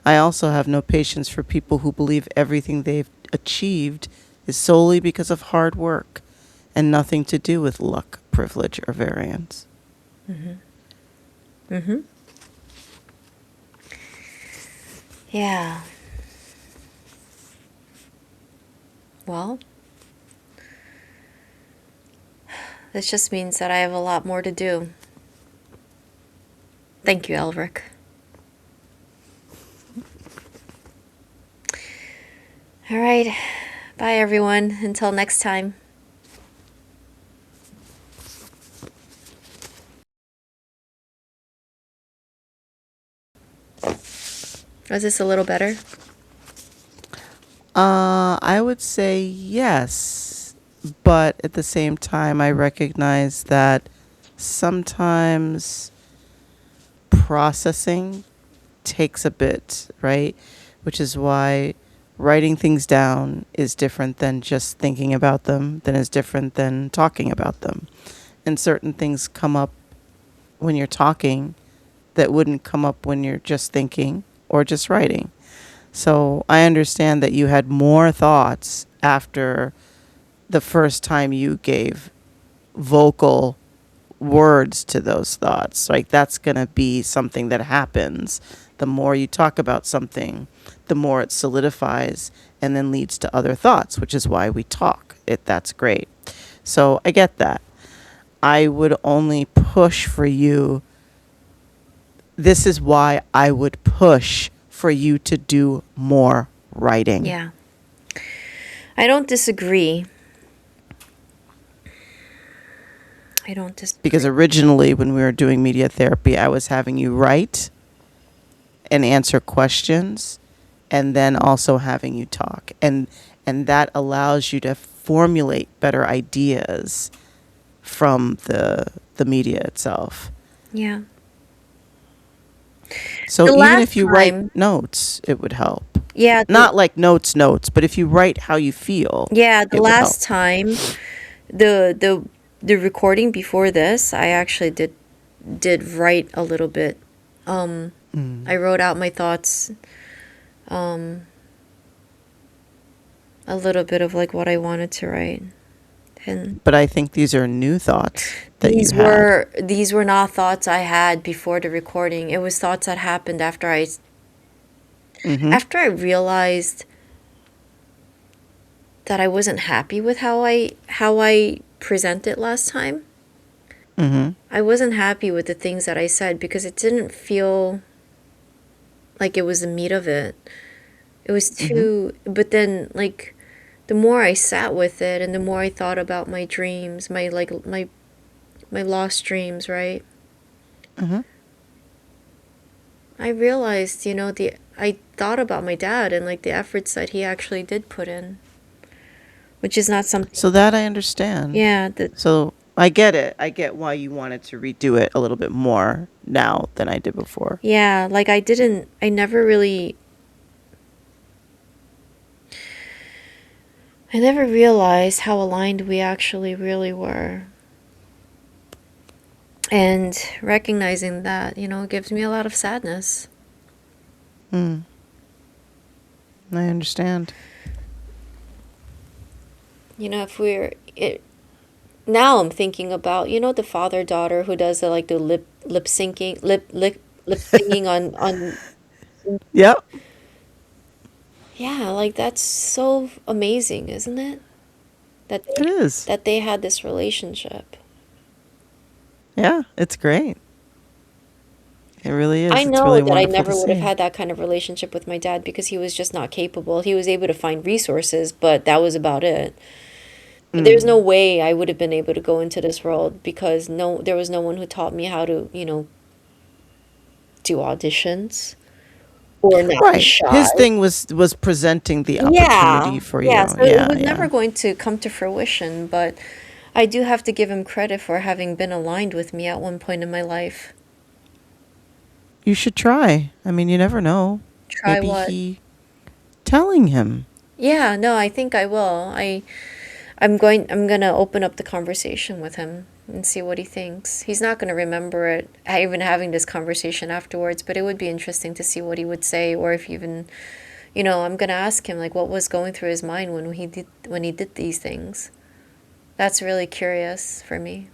[SPEAKER 2] I also have no patience for people who believe everything they've achieved is solely because of hard work and nothing to do with luck, privilege, or variance.
[SPEAKER 1] Yeah. Well, this just means that I have a lot more to do. Thank you, Elric. All right. Bye, everyone. Until next time. Was this a little better?
[SPEAKER 2] I would say yes, but at the same time, I recognize that sometimes processing takes a bit, right? Which is why writing things down is different than just thinking about them, then is different than talking about them. And certain things come up when you're talking that wouldn't come up when you're just thinking or just writing. So I understand that you had more thoughts after the first time you gave vocal words to those thoughts. Like that's going to be something that happens. The more you talk about something, the more it solidifies and then leads to other thoughts, which is why we talk. That's great. So I get that. I would only push for you. This is why I would push for you to do more writing.
[SPEAKER 1] Yeah. I don't disagree.
[SPEAKER 2] Because originally when we were doing media therapy, I was having you write and answer questions and then also having you talk. And that allows you to formulate better ideas from the media itself.
[SPEAKER 1] Yeah.
[SPEAKER 2] So
[SPEAKER 1] The
[SPEAKER 2] even
[SPEAKER 1] last
[SPEAKER 2] if you
[SPEAKER 1] time-
[SPEAKER 2] write notes, it would help.
[SPEAKER 1] Yeah.
[SPEAKER 2] Not like notes, but if you write how you feel.
[SPEAKER 1] Yeah, the
[SPEAKER 2] it would
[SPEAKER 1] last
[SPEAKER 2] help.
[SPEAKER 1] time, the recording before this, I actually did write a little bit. I wrote out my thoughts, a little bit of like what I wanted to write, and
[SPEAKER 2] But I think these are new thoughts that you had.
[SPEAKER 1] these were not thoughts I had before the recording. It was thoughts that happened after I realized that I wasn't happy with how I presented last time. I wasn't happy with the things that I said because it didn't feel like it was the meat of it. It was too, but then like the more I sat with it and the more I thought about my dreams, my lost dreams, right? I realized, I thought about my dad and like the efforts that he actually did put in, which is not something.
[SPEAKER 2] So that I understand.
[SPEAKER 1] Yeah,
[SPEAKER 2] So I get it. I get why you wanted to redo it a little bit more now than I did before.
[SPEAKER 1] yeah, like I never really, I never realized how aligned we actually really were. And recognizing that, gives me a lot of sadness.
[SPEAKER 2] I understand.
[SPEAKER 1] If now I'm thinking about, the father daughter who does the lip syncing, lip singing on.
[SPEAKER 2] Yep.
[SPEAKER 1] Yeah, like that's so amazing, isn't it? That
[SPEAKER 2] It is.
[SPEAKER 1] that they had this relationship.
[SPEAKER 2] Yeah, it's great. It really is.
[SPEAKER 1] I
[SPEAKER 2] It's
[SPEAKER 1] know
[SPEAKER 2] really
[SPEAKER 1] that I
[SPEAKER 2] wonderful
[SPEAKER 1] never
[SPEAKER 2] to
[SPEAKER 1] would have
[SPEAKER 2] see.
[SPEAKER 1] had that kind of relationship with my dad because he was just not capable. He was able to find resources, but that was about it. There's no way I would have been able to go into this world because there was no one who taught me how to, do auditions or not be
[SPEAKER 2] Right.
[SPEAKER 1] shy.
[SPEAKER 2] His thing was presenting the opportunity
[SPEAKER 1] Yeah,
[SPEAKER 2] for
[SPEAKER 1] yeah.
[SPEAKER 2] you.
[SPEAKER 1] So it
[SPEAKER 2] Yeah,
[SPEAKER 1] was never
[SPEAKER 2] yeah.
[SPEAKER 1] going to come to fruition, but I do have to give him credit for having been aligned with me at one point in my life.
[SPEAKER 2] You should try. I mean, you never know.
[SPEAKER 1] Try
[SPEAKER 2] Maybe
[SPEAKER 1] what?
[SPEAKER 2] he telling him.
[SPEAKER 1] Yeah, no, I think I will. I'm gonna open up the conversation with him and see what he thinks. He's not gonna remember it, even having this conversation afterwards, but it would be interesting to see what he would say, or if even, I'm gonna ask him like what was going through his mind when he did these things. That's really curious for me.